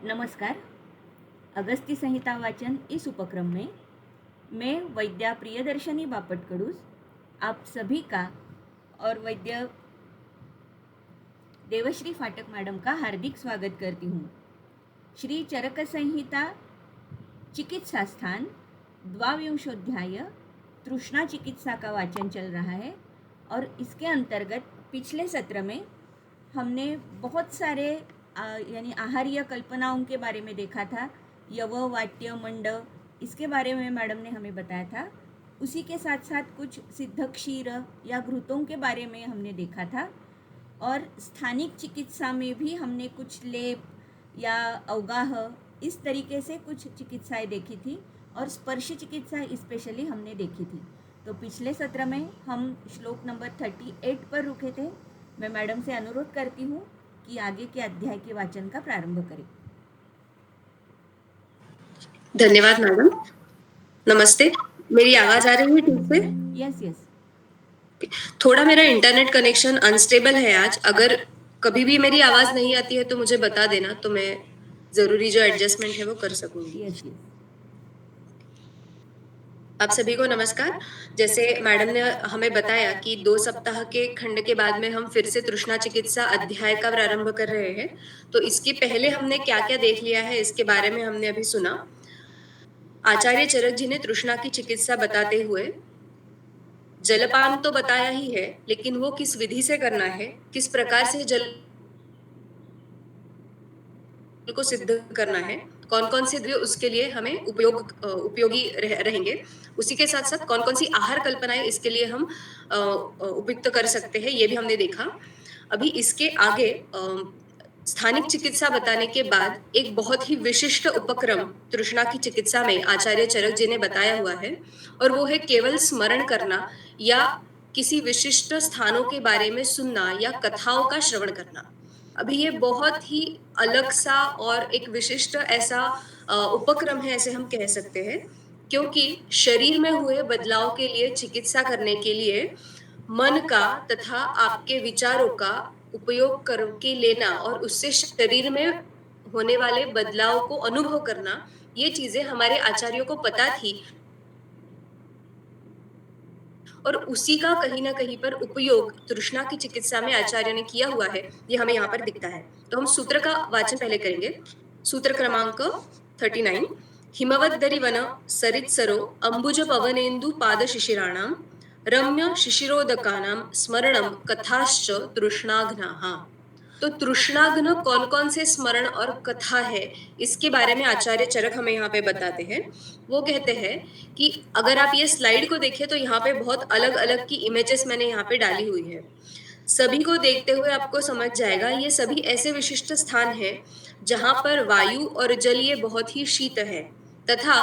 नमस्कार। अगस्ती संहिता वाचन इस उपक्रम में मैं वैद्या प्रियदर्शनी बापटकडूस आप सभी का और वैद्य देवश्री फाटक मैडम का हार्दिक स्वागत करती हूँ। श्री चरक संहिता चिकित्सा स्थान द्वाविंशोध्याय तृष्णा चिकित्सा का वाचन चल रहा है और इसके अंतर्गत पिछले सत्र में हमने बहुत सारे यानी आहार्य कल्पनाओं के बारे में देखा था। यव, वाट्य, मंड, इसके बारे में मैडम ने हमें बताया था। उसी के साथ साथ कुछ सिद्ध क्षीर या घृतों के बारे में हमने देखा था और स्थानिक चिकित्सा में भी हमने कुछ लेप या अवगाह इस तरीके से कुछ चिकित्साएं देखी थी और स्पर्श चिकित्सा स्पेशली हमने देखी थी। तो पिछले सत्र में हम श्लोक नंबर 38 पर रुके थे। मैं मैडम से अनुरोध करती हूँ कि आगे के अध्याय के वाचन का प्रारंभ करें। धन्यवाद मैडम। नमस्ते, मेरी आवाज आ रही है ठीक से? यस। थोड़ा मेरा इंटरनेट कनेक्शन अनस्टेबल है आज। अगर कभी भी मेरी आवाज नहीं आती है तो मुझे बता देना, तो मैं जरूरी जो एडजस्टमेंट है वो कर सकूंगी। यस। आप सभी को नमस्कार। जैसे मैडम ने हमें बताया कि 2 सप्ताह के खंड के बाद में हम फिर से तृष्णा चिकित्सा अध्याय का प्रारंभ कर रहे हैं। तो इसके पहले हमने क्या-क्या देख लिया है इसके बारे में हमने अभी सुना। आचार्य चरक जी ने तृष्णा की चिकित्सा बताते हुए जलपान तो बताया ही है, लेकिन वो किस विधि से करना है, किस प्रकार से जल को सिद्ध करना है, कौन-कौन से द्रव्य उसके लिए हमें उपयोगी रहेंगे। उसी के साथ-साथ कौन-कौन सी आहार कल्पनाएँ इसके लिए हम उपयुक्त कर सकते हैं, ये भी हमने देखा। अभी इसके आगे स्थानिक चिकित्सा बताने के बाद एक बहुत ही विशिष्ट उपक्रम तृष्णा की चिकित्सा में आचार्य चरक जी ने बताया हुआ है और वो है केवल स्मरण करना या किसी विशिष्ट स्थानों के बारे में सुनना या कथाओं का श्रवण करना। अभी ये बहुत ही अलग सा और एक विशिष्ट ऐसा उपक्रम है, ऐसे हम कह सकते हैं, क्योंकि शरीर में हुए बदलाव के लिए चिकित्सा करने के लिए मन का तथा आपके विचारों का उपयोग करके लेना और उससे शरीर में होने वाले बदलाव को अनुभव करना, ये चीजें हमारे आचार्यों को पता थी और उसी का कहीं न कहीं पर उपयोग तृष्णा की चिकित्सा में आचार्य ने किया हुआ है, ये हमें यहाँ पर दिखता है। तो हम सूत्र का वाचन पहले करेंगे। सूत्र क्रमांक 39 हिमवद्दरि वन सरित्सरो अंबुज पवनेन्दु पाद शिशिराणां रम्य शिशिरोदकानां स्मरणं कथाश्च तृष्णाघ्नाः। तो तृष्णाघ्न कौन-कौन से स्मरण और कथा है, इसके बारे में आचार्य चरक हमें यहाँ पे बताते हैं। वो कहते हैं कि अगर आप ये स्लाइड को देखें तो यहाँ पे बहुत अलग-अलग की इमेजेस मैंने यहाँ पे डाली हुई है। सभी को देखते हुए आपको समझ जाएगा, ये सभी ऐसे विशिष्ट स्थान हैं, जहाँ पर वायु और जल ये बहुत ही शीत है तथा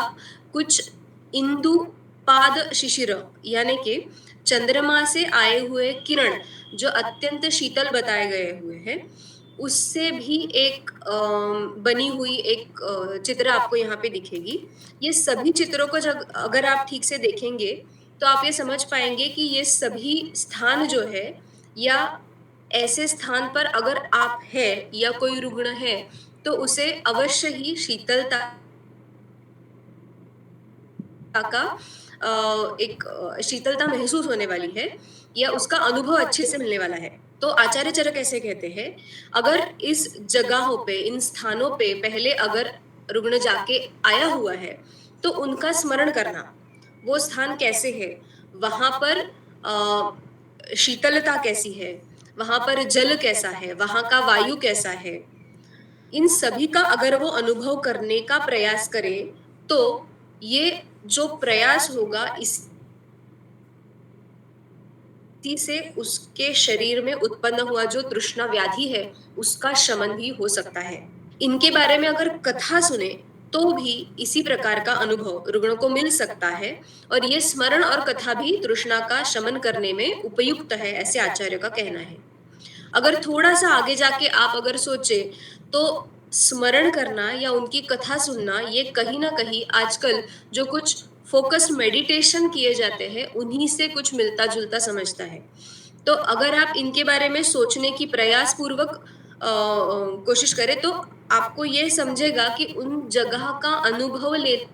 कुछ इंदु पाद शिशिर यानी कि चंद्रमा से आए हुए किरण जो अत्यंत शीतल बताए गए हुए हैं, उससे भी एक बनी हुई एक चित्र आपको यहाँ पे दिखेगी। ये सभी चित्रों को जब अगर आप ठीक से देखेंगे, तो आप ये समझ पाएँगे कि ये सभी स्थान जो है या ऐसे स्थान पर अगर आप हैं या कोई रुग्ण है, तो उसे अवश्य ही शीतलता का एक शीतलता महसूस होने वाली है या उसका अनुभव अच्छे से मिलने वाला है। तो आचार्य चरक ऐसे कहते हैं, अगर इस जगहों पे, इन स्थानों पे पहले अगर रुग्ण जाके आया हुआ है, तो उनका स्मरण करना, वो स्थान कैसे है, वहाँ पर शीतलता कैसी है, वहाँ पर जल कैसा है, वहाँ का वायु कैसा है, इन सभी का अगर वो अनुभव करने का प्रयास करे, तो ये जो प्रयास होगा इसी से उसके शरीर में उत्पन्न हुआ जो तृष्णा व्याधि है, उसका शमन भी हो सकता है। इनके बारे में अगर कथा सुने, तो भी इसी प्रकार का अनुभव रुग्ण को मिल सकता है और ये स्मरण और कथा भी तृष्णा का शमन करने में उपयुक्त है, ऐसे आचार्य का कहना है। अगर थोड़ा-सा आगे जाके आप अगर सोचें, तो स्मरण करना या उनकी कथा सुनना, ये कहीं न कहीं आजकल जो कुछ फ़ोकस्ड मेडिटेशन किए जाते हैं, उन्हीं से कुछ मिलता-जुलता समझता है। तो अगर आप इनके बारे में सोचने की प्रयास पूर्वक कोशिश करें तो आपको ये समझेगा कि उन जगह का अनुभव लेने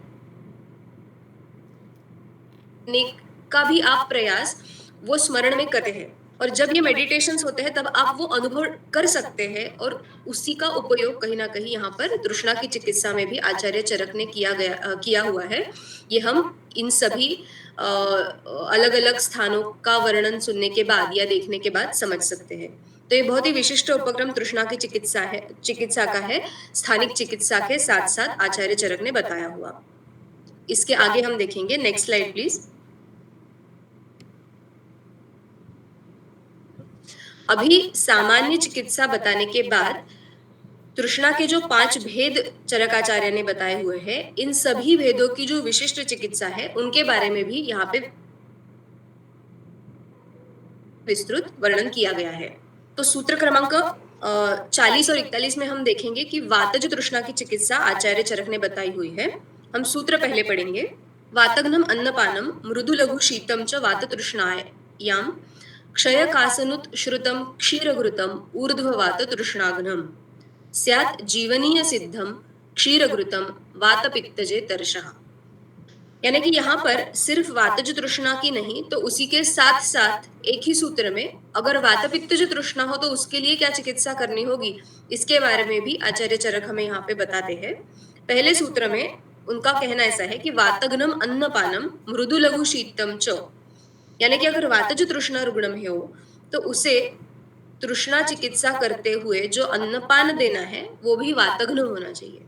का भी आप प्रयास वो स्मरण में करते हैं। और जब ये मेडिटेशंस होते हैं तब आप वो अनुभव कर सकते हैं और उसी का उपयोग कहीं न कहीं यहाँ पर तृष्णा की चिकित्सा में भी आचार्य चरक ने किया हुआ है। ये हम इन सभी अलग-अलग स्थानों का वर्णन सुनने के बाद या देखने के बाद समझ सकते हैं। तो ये बहुत ही विशिष्ट उपक्रम तृष्णा की चिकित्सा का है, स्थानिक चिकित्सा के साथ-साथ आचार्य चरक ने बताया हुआ। इसके आगे हम देखेंगे, नेक्स्ट स्लाइड प्लीज़। अभी सामान्य चिकित्सा बताने के बाद तृष्णा के जो 5 भेद चरकाचार्य ने बताए हुए हैं, इन सभी भेदों की जो विशिष्ट चिकित्सा है, उनके बारे में भी यहाँ पे विस्तृत वर्णन किया गया है। तो सूत्र क्रमांक 40 और 41 में हम देखेंगे कि वातज तृष्णा की चिकित्सा आचार्य चरक ने बताई हुई है। हम सूत्र पहले पढ़ेंगे। वातघ्नम अन्नपानम मृदु लघु शीतम च वात तृष्णायाम क्षय कासनुत श्रुतम क्षीरघृतम ऊर्ध्ववात तृष्णाघ्नम स्यात् जीवनीय सिद्धम क्षीरघृतम वातपित्तजे तर्षः। यानी कि यहाँ पर सिर्फ वातज तृष्णा की नहीं तो उसी के साथ साथ एक ही सूत्र में अगर वातपित्तज तृष्णा हो तो उसके लिए क्या चिकित्सा करनी होगी, इसके बारे में भी आचार्य चरक हमें यहाँ पे बताते हैं। पहले सूत्र में उनका कहना ऐसा है कि वातघ्नम अन्नपानम मृदु लघु शीतम च, यानी कि अगर वातज तृष्णा रुग्ण में हो तो उसे तृष्णा चिकित्सा करते हुए जो अन्नपान देना है वो भी वातघ्न होना चाहिए।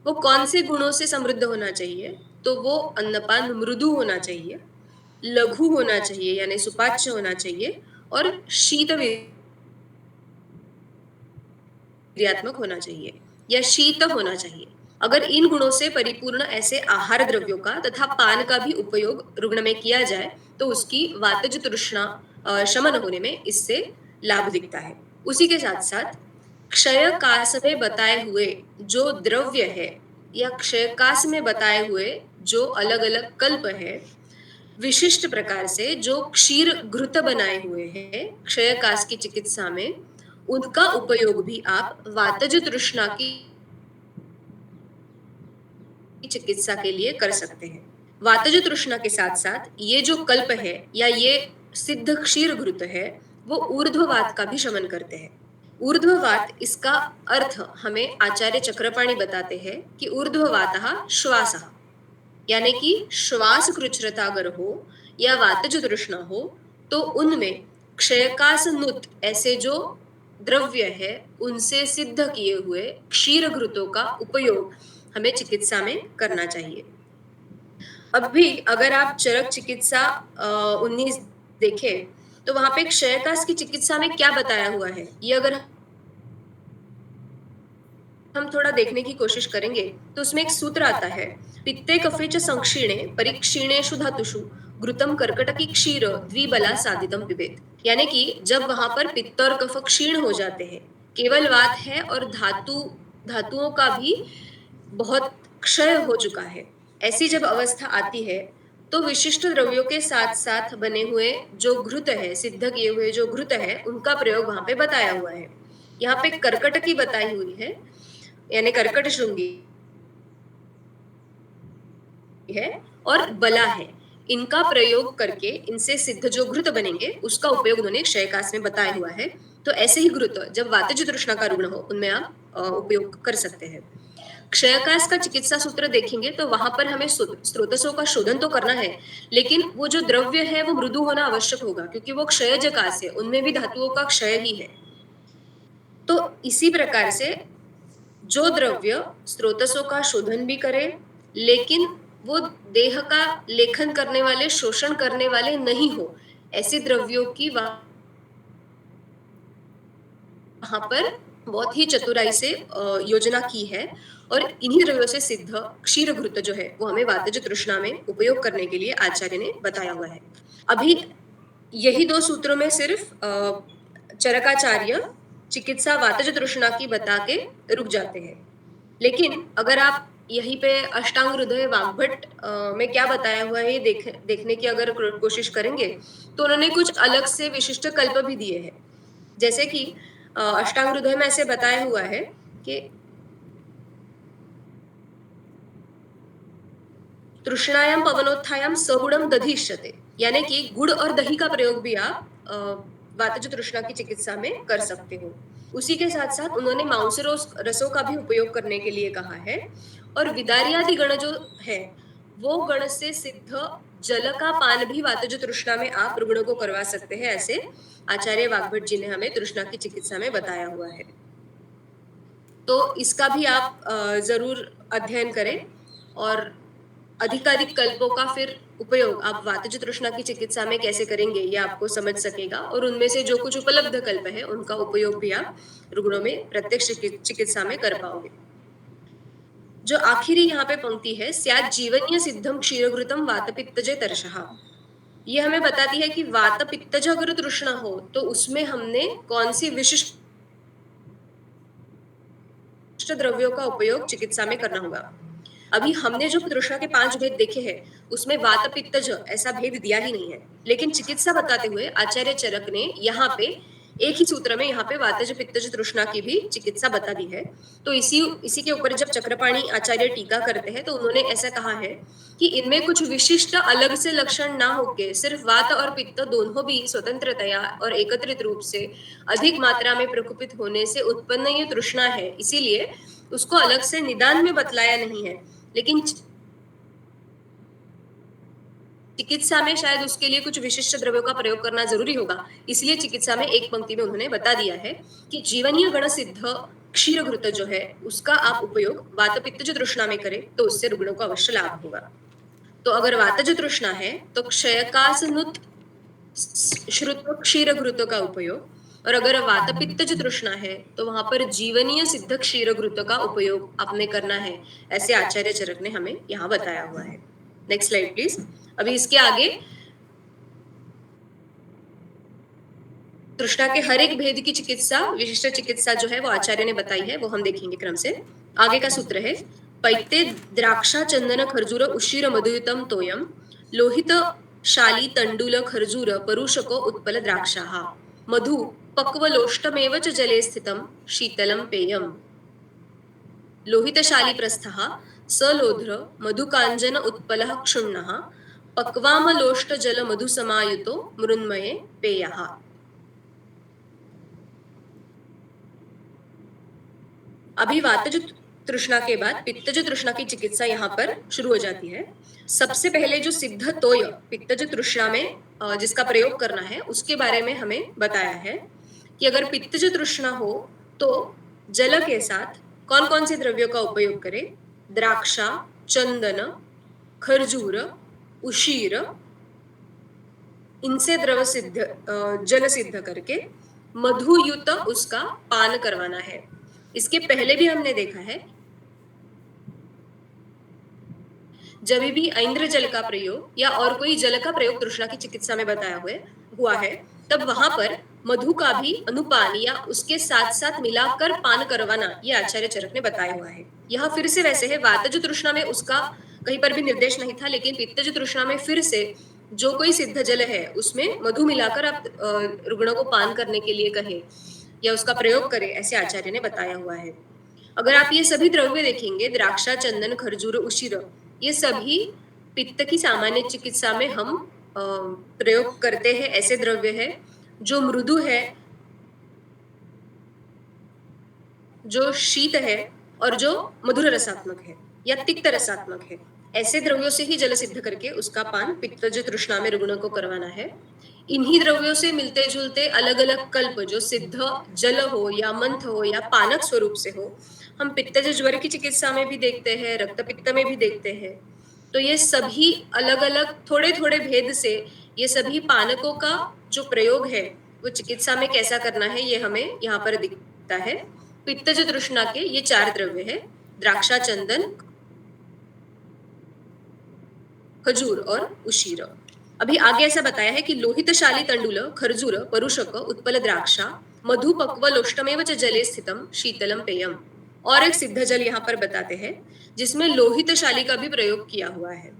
वो कौन से गुणों से समृद्ध होना चाहिए, तो वो अन्नपान मृदु होना चाहिए, लघु होना चाहिए यानी सुपाच्य होना चाहिए और शीत वीर्यात्मक होना चाहिए या शीत होना चाहिए। अगर इन गुणों से परिपूर्ण ऐसे आहार द्रव्यों का तथा पान का भी उपयोग रुग्ण में किया जाए तो उसकी वातज तृष्णा शमन होने में इससे लाभ दिखता है। उसी के साथ साथ क्षयकास में बताए हुए जो द्रव्य है या क्षयकास में बताए हुए जो अलग अलग कल्प है, विशिष्ट प्रकार से जो क्षीर घृत बनाए हुए हैं क्षयकास की चिकित्सा में, उनका उपयोग भी आप वातज तृष्णा की चिकित्सा के लिए कर सकते हैं। वातज तृष्णा के साथ साथ ये जो कल्प है या ये सिद्ध क्षीर घृत है वो ऊर्ध्ववात का भी शमन करते हैं। ऊर्ध्ववात इसका अर्थ हमें आचार्य चक्रपाणी बताते हैं कि ऊर्ध्ववातः श्वासः, यानी कि श्वास कृच्छ्रता अगर हो या वातज तृष्णा हो तो उनमें क्षयकास नुत ऐसे जो द्रव्य है उनसे सिद्ध किए हुए क्षीर घृतों का उपयोग हमें चिकित्सा में करना चाहिए। अब भी अगर आप चरक चिकित्सा 19 देखें तो वहां पे क्षयकास की चिकित्सा में क्या बताया हुआ है, ये अगर हम थोड़ा देखने की कोशिश करेंगे तो उसमें एक सूत्र आता है, पित्ते कफे च संक्षीणे परिक्षीणेषु धातुषु घृतम कर्कटकी क्षीर द्विबला साधितम पिबेत। यानी कि जब वहां पर पित्त और कफ क्षीण हो जाते हैं, केवल वात है और धातुओं का भी बहुत क्षय हो चुका है, ऐसी जब अवस्था आती है तो विशिष्ट द्रव्यों के साथ साथ बने हुए जो घृत है, सिद्ध किए हुए जो घृत है, उनका प्रयोग वहां पे बताया हुआ है। यहाँ पे कर्कटकी बताई हुई है यानी कर्कट श्रृंगी है और बला है, इनका प्रयोग करके इनसे सिद्ध जो घृत बनेंगे उसका उपयोग उन्होंने क्षयकास में बताया हुआ है। तो ऐसे ही घृत जब वातज तृष्णा का रुग्ण हो उनमें आप उपयोग कर सकते हैं। क्षयकास का चिकित्सा सूत्र देखेंगे तो वहां पर हमें स्रोतसों का शोधन तो करना है, लेकिन वो जो द्रव्य है वो मृदु होना आवश्यक होगा क्योंकि वो क्षयजकास है, उनमें भी धातुओं का क्षय ही है। तो इसी प्रकार से जो द्रव्य स्रोतसों का शोधन भी करे लेकिन वो देह का लेखन करने वाले, शोषण करने वाले नहीं हो, ऐसे द्रव्यों की वहां पर बहुत ही चतुराई से योजना की है और इन्हीं द्रव्यों से सिद्ध क्षीर घृत जो है वो हमें वातज तृष्णा में उपयोग करने के लिए आचार्य ने बताया हुआ है। अभी यही 2 सूत्रों में सिर्फ चरकाचार्य चिकित्सा वातज तृष्णा की बता के रुक जाते हैं, लेकिन अगर आप यहीं पे अष्टांग हृदय वाग्भट में क्या बताया हुआ है ये देखने की अगर कोशिश करेंगे तो उन्होंने कुछ अलग से विशिष्ट कल्प भी दिए हैं। जैसे कि अष्टांग हृदय में ऐसे बताया हुआ है कि तृष्णायाम पवनोत्थायाम सगुणम दधिष्यते, यानी कि गुड़ और दही का प्रयोग भी आप वातज तृष्णा की चिकित्सा में कर सकते हो। उसी के साथ साथ उन्होंने मांस रसों का भी उपयोग करने के लिए कहा है। और विदारियादि गण जो है वो गण से सिद्ध जल का पान भी वातज तृष्णा में आप रुग्णों को करवा सकते हैं, ऐसे आचार्य वाग्भट जी ने हमें तृष्णा की चिकित्सा में बताया हुआ है। तो इसका भी आप जरूर अध्ययन करें और अधिकाधिक कल्पों का फिर उपयोग आप वातज तृष्णा की चिकित्सा में कैसे करेंगे ये आपको समझ सकेगा, और उनमें से जो कुछ उपलब्ध कल्प है उनका उपयोग भी आप रुग्णों में प्रत्यक्ष चिकित्सा में कर पाओगे। जो आखिरी यहाँ पे पंक्ति है, स्यात् जीवन्य सिद्धम क्षीरघृतम वातपित्तजे तरशः, ये हमें बताती है कि वात पित्तज अगर तृष्णा हो तो उसमें हमने कौन सी विशिष्ट द्रव्यों का उपयोग चिकित्सा में करना होगा। अभी हमने जो तृष्णा के 5 भेद देखे हैं उसमें वात पित्तज ऐसा भेद दिया ही नहीं है, लेकिन चिकित्सा बताते हुए आचार्य चरक ने यहाँ पे एक ही सूत्र में यहाँ पे वातज पित्तज तृष्णा की भी चिकित्सा बता दी है। तो इसी के ऊपर जब चक्रपाणी आचार्य टीका करते हैं तो उन्होंने ऐसा कहा है कि इनमें कुछ विशिष्ट अलग से लक्षण ना होके सिर्फ वात और पित्त दोनों भी स्वतंत्रतया और एकत्रित रूप से अधिक मात्रा में प्रकुपित होने से उत्पन्न ये तृष्णा है, इसीलिए उसको अलग से निदान में बतलाया नहीं है, लेकिन चिकित्सा में शायद उसके लिए कुछ विशिष्ट द्रव्यों का प्रयोग करना जरूरी होगा, इसलिए चिकित्सा में एक पंक्ति में उन्होंने बता दिया है कि जीवनीय गण सिद्ध क्षीरघृत जो है उसका आप उपयोग वात पित्तज तृष्णा में करें तो उससे रुग्णों को अवश्य लाभ होगा। तो अगर वातज तृष्णा है तो क्षयकासनुत श्रुत क्षीरघृत का उपयोग, और अगर वात पित्तज तृष्णा है तो वहां पर जीवनीय सिद्ध क्षीरघृत का उपयोग आपने करना है, ऐसे आचार्य चरक ने हमें यहाँ बताया हुआ है। Next slide please. अभी इसके आगे तृष्णा के हर एक भेद की चिकित्सा, विशिष्ट चिकित्सा जो है वो आचार्य ने बताई है, वो हम देखेंगे क्रम से। आगे का सूत्र है पैते द्राक्षा चंदन खर्जूर उशीर मधुयुतम तोयम लोहित शाली तंडुल खर्जूर परुषको उत्पल द्राक्षाः मधु पक्वलोष्टमेव च जले स्थितं शीतलं पेयम्। लोहितशाली प्रस्थः सलोध्र मधुकाञ्जन उत्पलः क्षुण्णः पक्वामलोष्ट जल मधुसमायुतो मृन्मये पेयः। अभी वातज तृष्णा के बाद पित्तज तृष्णा की चिकित्सा यहाँ पर शुरू हो जाती है। सबसे पहले जो सिद्ध तोय पित्तज तृष्णा में जिसका प्रयोग करना है उसके बारे में हमें बताया है कि अगर पित्तज तृष्णा हो तो जल के साथ कौन कौन से द्रव्यों का उपयोग करें। द्राक्षा, चंदन, खरजूर, उशीर, इनसे द्रव सिद्ध जल सिद्ध करके मधुयुत उसका पान करवाना है। इसके पहले भी हमने देखा है जब भी ऐन्द्र जल का प्रयोग या और कोई जल का प्रयोग तृष्णा की चिकित्सा में बताया हुआ है तब वहां पर मधु का भी अनुपान या उसके साथ साथ मिलाकर पान करवाना ये आचार्य चरक ने बताया हुआ है। यह फिर से वैसे है, वातज तृष्णा में उसका कहीं पर भी निर्देश नहीं था, लेकिन पित्तज तृष्णा में फिर से जो कोई सिद्ध जल है उसमें मधु मिलाकर आप रुग्णों को पान करने के लिए कहे या उसका प्रयोग करें, ऐसे आचार्य ने बताया हुआ है। अगर आप ये सभी द्रव्य देखेंगे, द्राक्षा, चंदन, खरजूर, उशीर, ये सभी पित्त की सामान्य चिकित्सा में हम प्रयोग करते हैं। ऐसे द्रव्य है जो मृदु है, जो शीत है और जो मधुर रसात्मक है या तिक्त रसात्मक है। ऐसे द्रव्यों से ही जल सिद्ध करके उसका पान पित्तज तृष्णा में रुग्णों को करवाना है। इन्हीं द्रव्यों से मिलते जुलते अलग अलग कल्प जो सिद्ध जल हो या मंथ हो या पानक स्वरूप से हो, हम पित्तज ज्वर की चिकित्सा में भी देखते हैं, रक्त पित्त में भी देखते हैं। तो ये सभी अलग अलग थोड़े थोड़े भेद से ये सभी पानकों का जो प्रयोग है वो चिकित्सा में कैसा करना है ये हमें यहाँ पर दिखता है। पित्तज तृष्णा के ये 4 द्रव्य है, द्राक्षा, चंदन, खजूर और उशीर। अभी आगे ऐसा बताया है कि लोहितशाली तंडुल खरजूर परुषक उत्पल द्राक्षा मधु पक्वलोष्टमेव च जले स्थितम शीतलम पेयम। और एक सिद्ध जल यहाँ पर बताते हैं जिसमें लोहितशाली का भी प्रयोग किया हुआ है।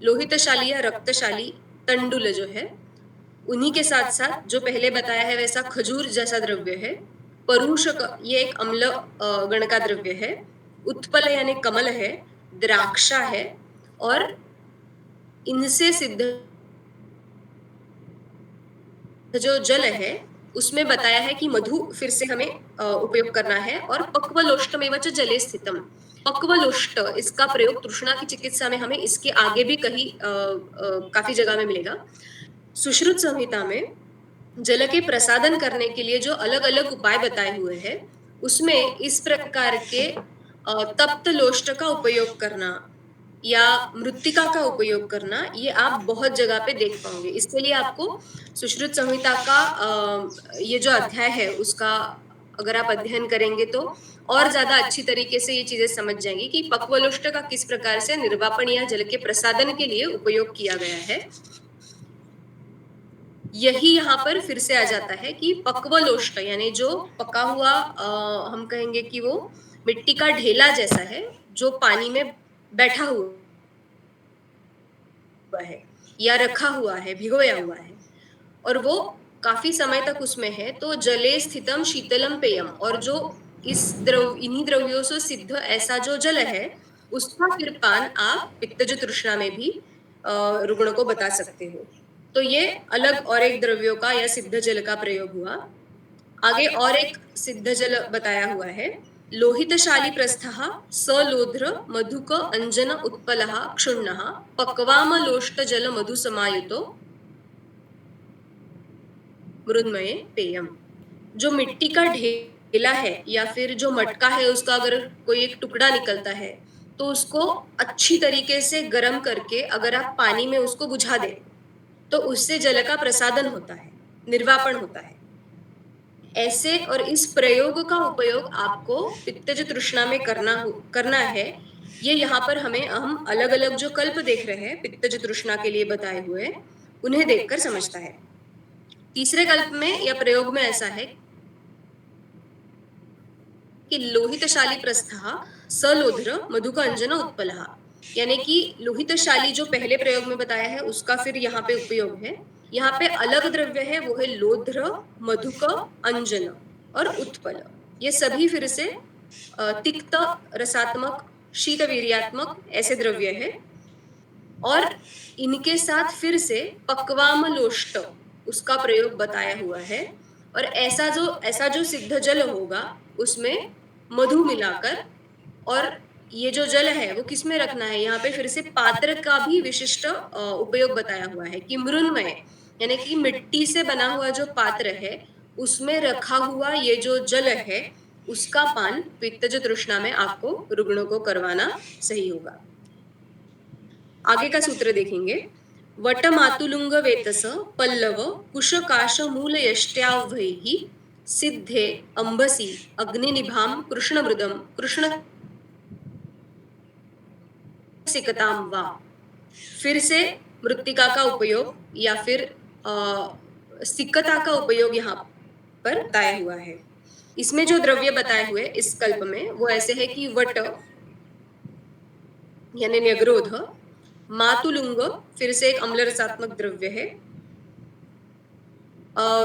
लोहितशाली या रक्तशाली तंडुल जो है उन्हीं के साथ साथ जो पहले बताया है वैसा खजूर जैसा द्रव्य है परूषक ये एक अम्ल गण का द्रव्य है, उत्पल यानी कमल है, द्राक्षा है, और इनसे सिद्ध जो जल है उसमें बताया है कि मधु फिर से हमें उपयोग करना है, और पक्वलोष्टमेव च जले स्थितम, पक्वलोष्ट इसका प्रयोग तृष्णा की चिकित्सा में हमें इसके आगे भी कहीं काफी जगह में मिलेगा। सुश्रुत संहिता में जल के प्रसादन करने के लिए जो अलग अलग उपाय बताए हुए हैं उसमें इस प्रकार के तप्त लोष्ट का उपयोग करना या मृत्तिका का उपयोग करना, ये आप बहुत जगह पे देख पाओगे। इसके लिए आपको सुश्रुत संहिता का ये जो अध्याय है उसका अगर आप अध्ययन करेंगे तो और ज्यादा अच्छी तरीके से ये चीजें समझ जाएंगी कि पक्वलोष्ट का किस प्रकार से निर्वापन या जल के प्रसादन के लिए उपयोग किया गया है। यही यहाँ पर फिर से आ जाता है कि पक्वलोष्ट यानी जो पका हुआ हम कहेंगे कि वो मिट्टी का ढेला जैसा है जो पानी में बैठा हुआ है या रखा हुआ है, भिगोया हुआ है, और वो काफी समय तक उसमें है, तो जले स्थितम शीतलम पेयम, और जो इन्हीं द्रव्यों से सिद्ध ऐसा जो जल है उसका फिर पान आप पित्तज तृष्णा में भी रुग्ण को बता सकते हो। तो ये अलग और एक द्रव्यों का या सिद्ध जल का प्रयोग हुआ। आगे और एक सिद्ध जल बताया हुआ है, लोहितशाली प्रस्थः सलोध्र मधुक अंजन उत्पलः क्षुण्णः पक्वामलोष्ट जल मधु समायुतो मृन्मये पेयम। जो मिट्टी का ढेला है या फिर जो मटका है उसका अगर कोई एक टुकड़ा निकलता है तो उसको अच्छी तरीके से गर्म करके अगर आप पानी में उसको बुझा दें तो उससे जल का प्रसादन होता है, निर्वापन होता है। ऐसे और इस प्रयोग का उपयोग आपको पित्तज तृष्णा में करना है। ये यहाँ पर हम अलग अलग जो कल्प देख रहे हैं पित्तज तृष्णा के लिए बताए हुए, उन्हें देखकर समझता है। तीसरे कल्प में या प्रयोग में ऐसा है कि लोहितशाली प्रस्थः सलोध्र मधुक अंजन उत्पलः, यानी कि लोहितशाली जो पहले प्रयोग में बताया है उसका फिर यहाँ पे उपयोग है। यहाँ पे अलग द्रव्य है वो है लोध्र, मधुक, अंजन और उत्पल। ये सभी फिर से तिक्त, रसात्मक, शीतवीर्यात्मक ऐसे द्रव्य है, और इनके साथ फिर से पक्वामलोष्ट उसका प्रयोग बताया हुआ है। और ऐसा जो सिद्ध जल होगा उसमें मधु मिलाकर, और ये जो जल है वो किस में रखना है, यहाँ पे फिर से पात्र का भी विशिष्ट उपयोग बताया हुआ है कि मृन्मय यानी कि मिट्टी से बना हुआ जो पात्र है उसमें रखा हुआ ये जो जल है उसका पान पित्तज तृष्णा में आपको रुग्णों को करवाना सही होगा। आगे का सूत्र देखेंगे, वट मातुलुंग वेतस पल्लव कुशकाश मूल यष्ट्यावैहि सिद्धे अंबसी अग्निनिभाम कृष्ण मृदम कृष्ण सिकताम वा। फिर से मृत्तिका का उपयोग या फिर सिकता का उपयोग यहाँ पर बताया हुआ है। इसमें जो द्रव्य बताए हुए इस कल्प में वो ऐसे है कि वट यानी न्यग्रोध, मातुलुंग फिर से एक अम्ल रसात्मक द्रव्य है,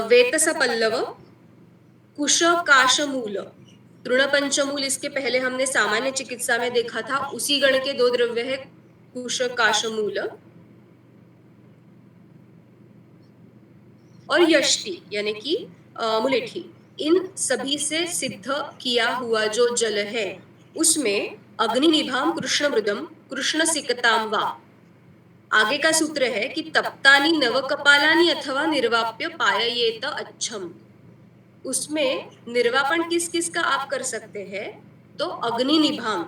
वेतस पल्लव, कुश काशमूल, तृणपंचमूल इसके पहले हमने सामान्य चिकित्सा में देखा था, उसी गण के दो द्रव्य है कुश काशमूल, और यष्टि यानी कि मुलेठी। इन सभी से सिद्ध किया हुआ जो जल है उसमें अग्निनिभाम कृष्ण मृदम कृष्ण सिकताम वा। आगे का सूत्र है कि तप्तानी नवकपालानी अथवा निर्वाप्य पाययेत अच्छम। उसमें निर्वापन किस किस का आप कर सकते हैं, तो अग्निनिभाम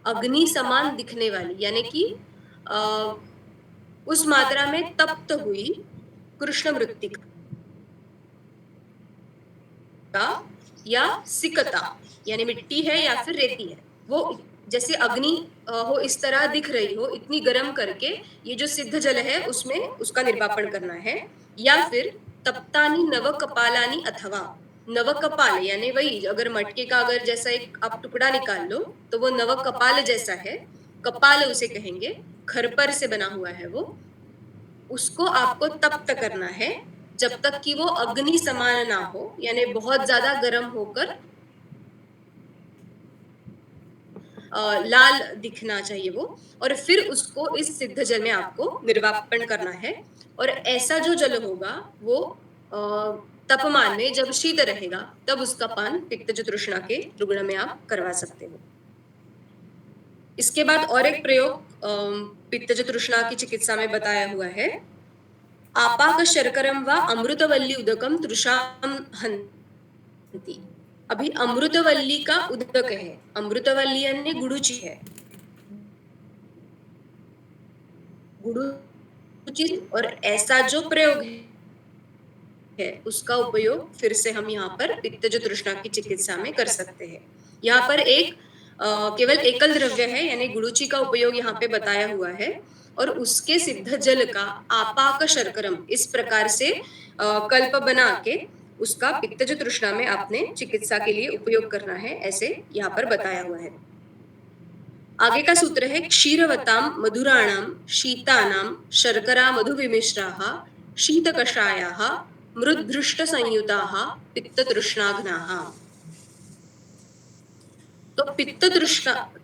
अग्नि समान दिखने वाली यानी कि उस मात्रा में तप्त हुई कृष्ण मृत्तिका या सिकता यानी मिट्टी है या फिर रेती है, वो जैसे अग्नि हो इस तरह दिख रही हो, इतनी गर्म करके ये जो सिद्ध जल है उसमें उसका निर्वापन करना है। या फिर तप्तानी नवकपालानी अथवा नवकपाल यानी वही अगर मटके का अगर जैसा एक आप टुकड़ा निकाल लो तो वो नवकपाल जैसा है, कपाल उसे कहेंगे, खरपर से बना हुआ है वो, उसको आपको तप्त करना है जब तक कि वो अग्नि समान ना हो, यानी बहुत ज्यादा गर्म होकर लाल दिखना चाहिए वो, और फिर उसको इस सिद्ध जल में आपको निर्वापन करना है। और ऐसा जो जल होगा वो तापमान में जब शीत रहेगा तब उसका पान पित्तज तृष्णा के रुग्ण में आप करवा सकते हो। इसके बाद और एक प्रयोग पित्तज तृष्णा की चिकित्सा में बताया हुआ है। आपाक शर्करम व अमृतवल्ली उदकम तृषाम हन्ति। अभी अमृतवल्ली का उदक है, अमृतवल्ली यानी गुड़ुची है, गुड़ुची, और ऐसा जो प्रयोग है उसका उपयोग फिर से हम यहाँ पर पित्तज तृष्णा की चिकित्सा में कर सकते हैं। यहाँ पर एक केवल एकल द्रव्य है, यानी गुड़ुची का उपयोग यहाँ पे बताया हुआ है, और उसके सिद्ध जल का आपाक शर्करम इस प्रकार से कल्प बना के उसका पित्तज तृष्णा में आपने चिकित्सा के लिए उपयोग करना है, ऐसे यहाँ पर बताया हुआ है। आगे का सूत्र है क्षीरवताम मधुराणाम शीतानाम शर्करा मधुविमिश्राः शीतकषायाः मृद्भृष्ट संयुताः पित्त तृष्णाघ्नाः। तो पित्त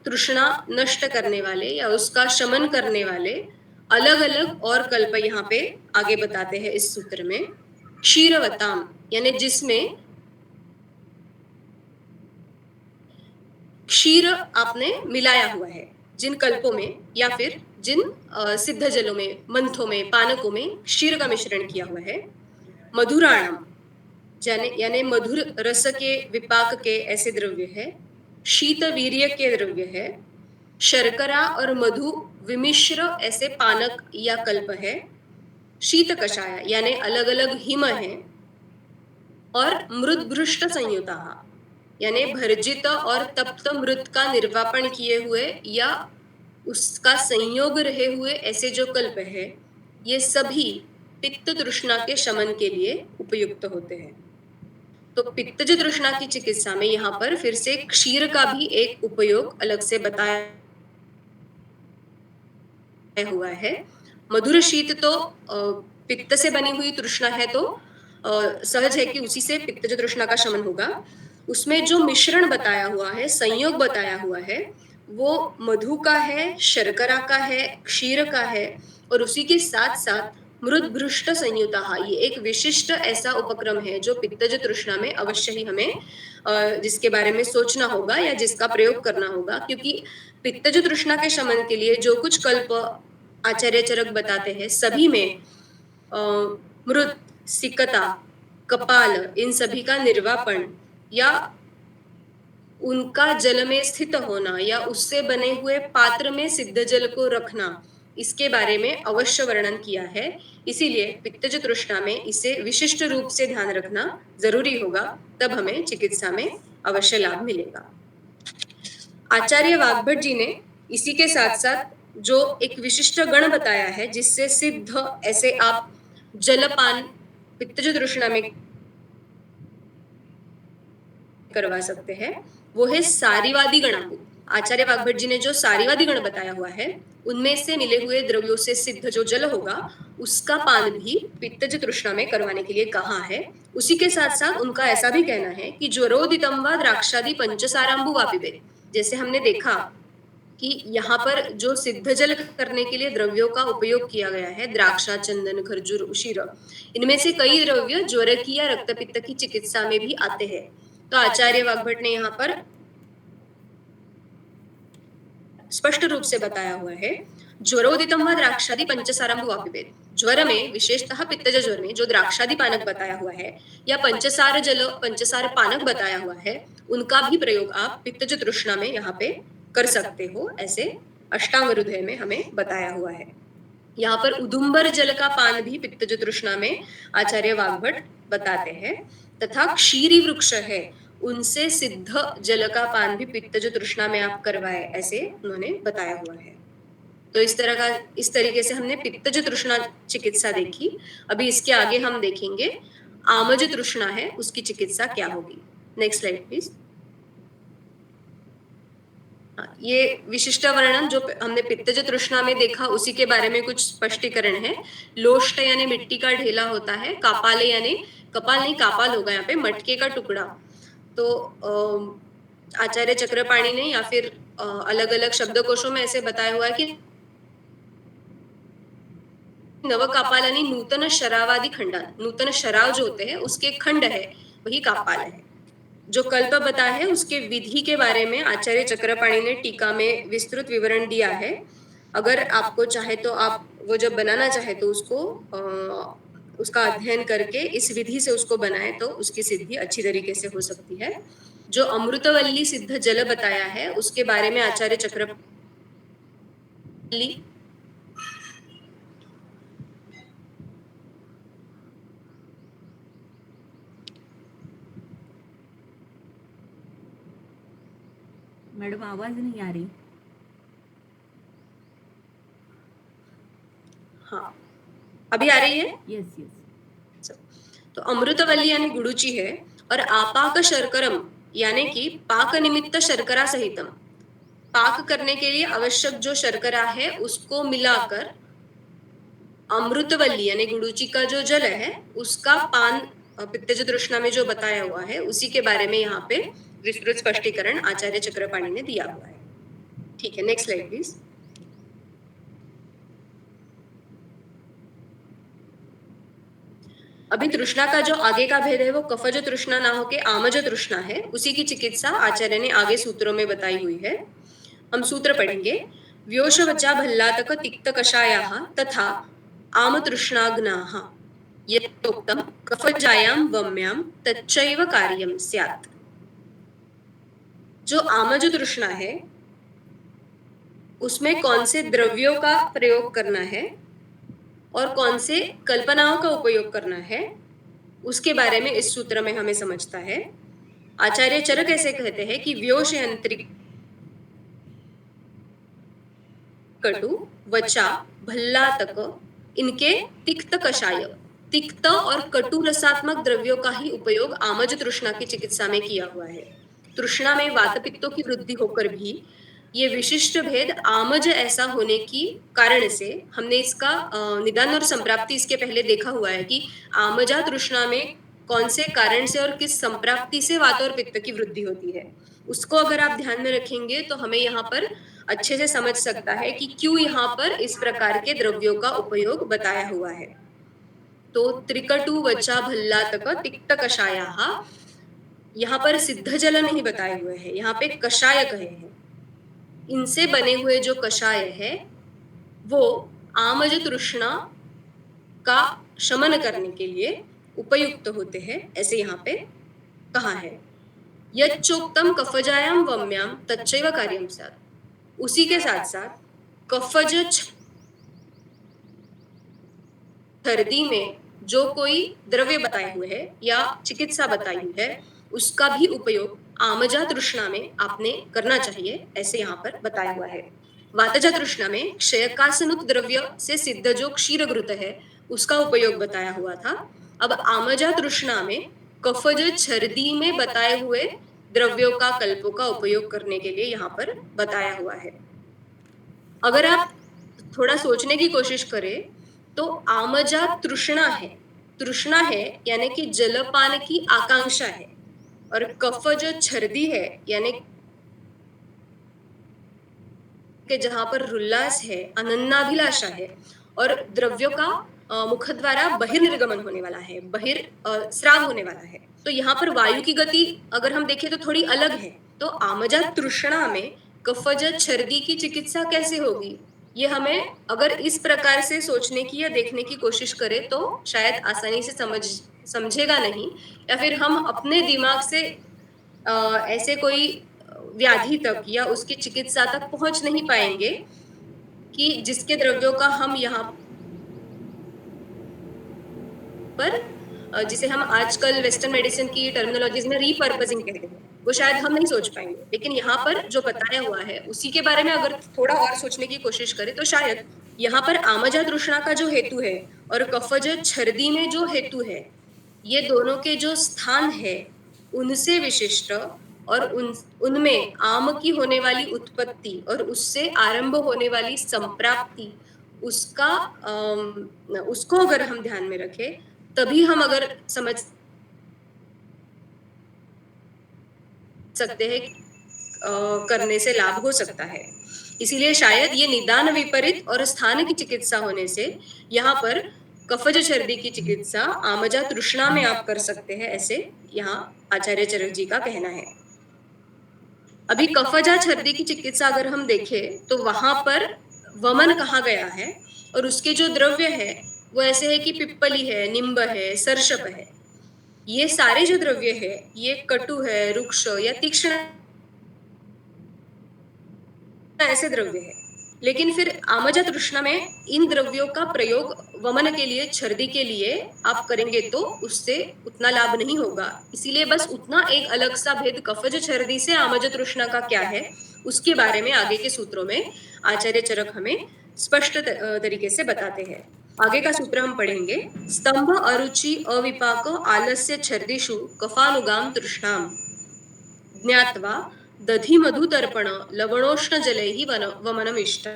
तृष्णा नष्ट करने वाले या उसका शमन करने वाले अलग अलग और कल्प यहाँ पे आगे बताते हैं इस सूत्र में। क्षीरवताम यानी जिसमें क्षीर आपने मिलाया हुआ है, जिन कल्पों में या फिर जिन सिद्ध जलों में, मंथों में, पानकों में क्षीर का मिश्रण किया हुआ है। मधुराणम यानी मधुर रस के विपाक के ऐसे द्रव्य है। शीत वीर्य के द्रव्य है। शर्करा और मधु विमिश्र ऐसे पानक या कल्प है। शीत कषाय यानी अलग अलग हिम है। और मृद्भृष्ट संयुता यानी भर्जित और तप्त मृत का निर्वापन किए हुए या उसका संयोग रहे हुए ऐसे जो कल्प है, ये सभी पित्त तृष्णा के शमन के लिए उपयुक्त होते हैं। तो पित्तज तृष्णा की चिकित्सा में यहाँ पर फिर से क्षीर का भी एक उपयोग अलग से बताया हुआ है। मधुर शीत तो पित्त से बनी हुई तृष्णा है, तो सहज है कि उसी से पित्तज तृष्णा का शमन होगा। उसमें जो मिश्रण बताया हुआ है, संयोग बताया हुआ है, वो मधु का है, शर्करा का है, क्षीर का है, और उसी के साथ साथ मृद्भृष्ट संयुता, ये एक विशिष्ट ऐसा उपक्रम है जो पित्तज तृष्णा में अवश्य ही हमें जिसके बारे में सोचना होगा या जिसका प्रयोग करना होगा, क्योंकि पित्तज तृष्णा के शमन के लिए जो कुछ कल्प आचार्य चरक बताते हैं सभी में मृत, सिकता, कपाल, इन सभी का निर्वापन या उनका जल में स्थित होना या उससे बने हुए पात्र में सिद्ध जल को रखना, इसके बारे में अवश्य वर्णन किया है। इसीलिए पित्तज तृष्णा में इसे विशिष्ट रूप से ध्यान रखना जरूरी होगा, तब हमें चिकित्सा में अवश्य लाभ मिलेगा। आचार्य वाग्भट जी ने इसी के साथ साथ जो एक विशिष्ट गण बताया है जिससे सिद्ध ऐसे आप जलपान पित्तज तृष्णा में करवा सकते हैं, वो है सारीवादी गणांग। आचार्य वाग्भट जी ने जो सारीवादी गण बताया हुआ है, उनमें से मिले हुए द्रव्यों से सिद्ध जो जल होगा उसका पान भी पित्तज तृष्णा में करवाने के लिए कहा है। उसी के साथ साथ उनका ऐसा भी कहना है कि ज्वरोदितम व द्राक्षादि पंचसारांबु वापिबे, जैसे हमने देखा कि यहाँ पर जो सिद्ध जल करने के लिए द्रव्यों का उपयोग किया गया है, द्राक्षा, चंदन, खरजूर, उशीर, इनमें से कई द्रव्य ज्वर की या रक्तपित्त की चिकित्सा में भी आते हैं। तो आचार्य वाग्भट ने यहाँ पर स्पष्ट रूप से बताया हुआ है, ज्वरोदितम व द्राक्षादि पंचसारंभ वापिबेद, ज्वर में विशेषतः पित्तज ज्वर में जो द्राक्षादि पानक बताया हुआ है या पंचसार जल पंचसार पानक बताया हुआ है, उनका भी प्रयोग आप पित्तज तृष्णा में यहाँ पे कर सकते हो, ऐसे अष्टांग हृदय में हमें बताया हुआ है। यहाँ पर उदुम्बर जल का पान भी पित्तज तृष्णा में आचार्य वाग्भट बताते हैं, तथा क्षीरी वृक्ष है उनसे सिद्ध जल का पान भी पित्तज तृष्णा में आप करवाए, ऐसे उन्होंने बताया हुआ है। तो इस तरीके से हमने पित्तज तृष्णा चिकित्सा देखी। अभी इसके आगे हम देखेंगे आमज तृष्णा है उसकी चिकित्सा क्या होगी। Next slide please. हाँ, ये विशिष्ट वर्णन जो हमने पित्तज तृष्णा में देखा उसी के बारे में कुछ स्पष्टीकरण है। लोष्ट यानी मिट्टी का ढेला होता है, कापाले यानी कपाल नहीं कापाल होगा यहाँ पे, मटके का टुकड़ा। तो आचार्य चक्रपाणी ने या फिर अलग अलग शब्दकोशों में ऐसे बताया हुआ है कि नवकापाल यानी नूतन शरावादि खंडन, नूतन शराव जो होते हैं उसके खंड है, वही कापाल है। जो कल्प बताया है उसके विधि के बारे में आचार्य चक्रपाणी ने टीका में विस्तृत विवरण दिया है। अगर आपको चाहे तो आप वो जब बनाना चाहे तो उसको उसका अध्ययन करके इस विधि से उसको बनाए तो उसकी सिद्धि अच्छी तरीके से हो सकती है। जो अमृतवल्ली सिद्ध जल बताया है उसके बारे में आचार्य चक्रवल्ली मैडम आवाज नहीं आ रही। हाँ, अभी आ रही है? Yes yes. तो अमृतवल्ली यानी गुड़ूची है और आपाक शर्करम यानी कि पाक निमित्त शर्करा सहितम, पाक करने के लिए आवश्यक जो शर्करा है उसको मिलाकर अमृतवल्ली यानी गुड़ूची का जो जल है उसका पान पित्तज तृष्णा में जो बताया हुआ है उसी के बारे में यहाँ पे विस्तृत स्पष्टीकरण आचार्य चक्रपाणी ने दिया हुआ है। ठीक है, नेक्स्ट स्लाइड प्लीज। अभी तृष्णा का जो आगे का भेद है वो कफज तृष्णा ना होके आमज तृष्णा है, उसी की चिकित्सा आचार्य ने आगे सूत्रों में बताई हुई है। हम सूत्र पढ़ेंगे। व्योषवचा भल्लातक तिक्त कषायाः तथा आम तृष्णाग्नाः यथोक्तम कफजायां वम्यां तच्चैव कार्यम स्यात्। जो आमज तृष्णा है उसमें कौन से द्रव्यों का प्रयोग करना है और कौन से कल्पनाओं का उपयोग करना है उसके बारे में इस सूत्र में हमें समझता है। आचार्य चरक ऐसे कहते हैं कि व्योष यंत्रिक कटु वचा भल्लातक इनके तिक्त कषाय, तिक्त और कटु रसात्मक द्रव्यों का ही उपयोग आमज तृष्णा की चिकित्सा में किया हुआ है। तृष्णा में वात पित्तों की वृद्धि होकर भी ये विशिष्ट भेद आमज ऐसा होने की कारण से हमने इसका निदान और संप्राप्ति इसके पहले देखा हुआ है कि आमजा तृष्णा में कौन से कारण से और किस संप्राप्ति से वात और पित्त की वृद्धि होती है, उसको अगर आप ध्यान में रखेंगे तो हमें यहाँ पर अच्छे से समझ सकता है कि क्यों यहाँ पर इस प्रकार के द्रव्यों का उपयोग बताया हुआ है। तो त्रिकटु वचा भल्लातक तिक्त कषायाः, यहाँ पर सिद्ध जल नहीं बताए हुए हैं, यहाँ पे कषाय कहे हैं। इनसे बने हुए जो कषाय है वो आमज तृष्णा का शमन करने के लिए उपयुक्त होते हैं, ऐसे यहाँ पे कहा है। यच्चोक्तम कफजायां वम्यां तच्चैव कार्यम स्यात्, उसी के साथ साथ कफज छर्दी में जो कोई द्रव्य बताए हुए हैं या चिकित्सा बताई हुई है उसका भी उपयोग आमजा तृष्णा में आपने करना चाहिए, ऐसे यहाँ पर बताया हुआ है। वातजा तृष्णा में क्षयकासनुत द्रव्य से सिद्ध जो क्षीर घृत है उसका उपयोग बताया हुआ था। अब आमजा तृष्णा में कफज छर्दी में बताए हुए द्रव्यों का कल्पों का उपयोग करने के लिए यहाँ पर बताया हुआ है। अगर आप थोड़ा सोचने की कोशिश करें तो आमजा तृष्णा है यानी कि जलपान की आकांक्षा है, और कफज छर्दी है यानी कि जहां पर उल्लास है, अनन्नाभिलाषा है और द्रव्यों का मुख द्वारा बहिर्निर्गमन होने वाला है, स्राव होने वाला है। तो यहाँ पर वायु की गति अगर हम देखें तो थोड़ी अलग है। तो आमजा तृष्णा में कफज छर्दी की चिकित्सा कैसे होगी, ये हमें अगर इस प्रकार से सोचने की या देखने की कोशिश करें तो शायद आसानी से समझेगा नहीं, या फिर हम अपने दिमाग से ऐसे कोई व्याधि तक या उसकी चिकित्सा तक पहुंच नहीं पाएंगे कि जिसके द्रव्यों का हम यहाँ पर जिसे हम आजकल वेस्टर्न मेडिसिन की टर्मिनोलॉजीज में रीपर्पजिंग कहते हैं, वो शायद हम नहीं सोच पाएंगे। लेकिन यहाँ पर जो बताया हुआ है उसी के बारे में अगर थोड़ा और सोचने की कोशिश करें तो शायद यहाँ पर आमजा तृष्णा का जो हेतु है और कफज छर्दी में जो हेतु है, ये दोनों के जो स्थान है उनसे विशिष्ट और उनमें आम की होने वाली उत्पत्ति और उससे आरंभ होने वाली संप्राप्ति उसको अगर हम ध्यान में रखें, तभी हम अगर समझ सकते हैं करने से लाभ हो सकता है। इसीलिए शायद ये निदान विपरीत और स्थान की चिकित्सा होने से यहाँ पर कफज छर्दी की चिकित्सा आमजा तृष्णा में आप कर सकते हैं, ऐसे यहाँ आचार्य चरक जी का कहना है। अभी कफजा छर्दी की चिकित्सा अगर हम देखें तो वहां पर वमन कहा गया है और उसके जो द्रव्य है वो ऐसे है कि पिप्पली है, निम्ब है, सर्षप है। ये सारे जो द्रव्य है ये कटु है, रुक्ष या तीक्ष्ण ऐसे द्रव्य है। लेकिन फिर आमजा तृष्णा में इन द्रव्यों का प्रयोग वमन के लिए, छर्दी के लिए आप करेंगे तो उससे उतना लाभ नहीं होगा। इसीलिए बस उतना एक अलग सा भेद कफज छर्दी से आमज तृष्णा का क्या है उसके बारे में आगे के सूत्रों में आचार्य चरक हमें स्पष्ट तरीके से बताते हैं। आगे का सूत्र हम पढ़ेंगे। स्तंभ अरुचि अविपाक आलस्य छर्दिषु कफानुगाम तृष्णाम ज्ञात्वा दधि मधु तर्पण लवणोष्ण जलैहि वमनमिष्ट।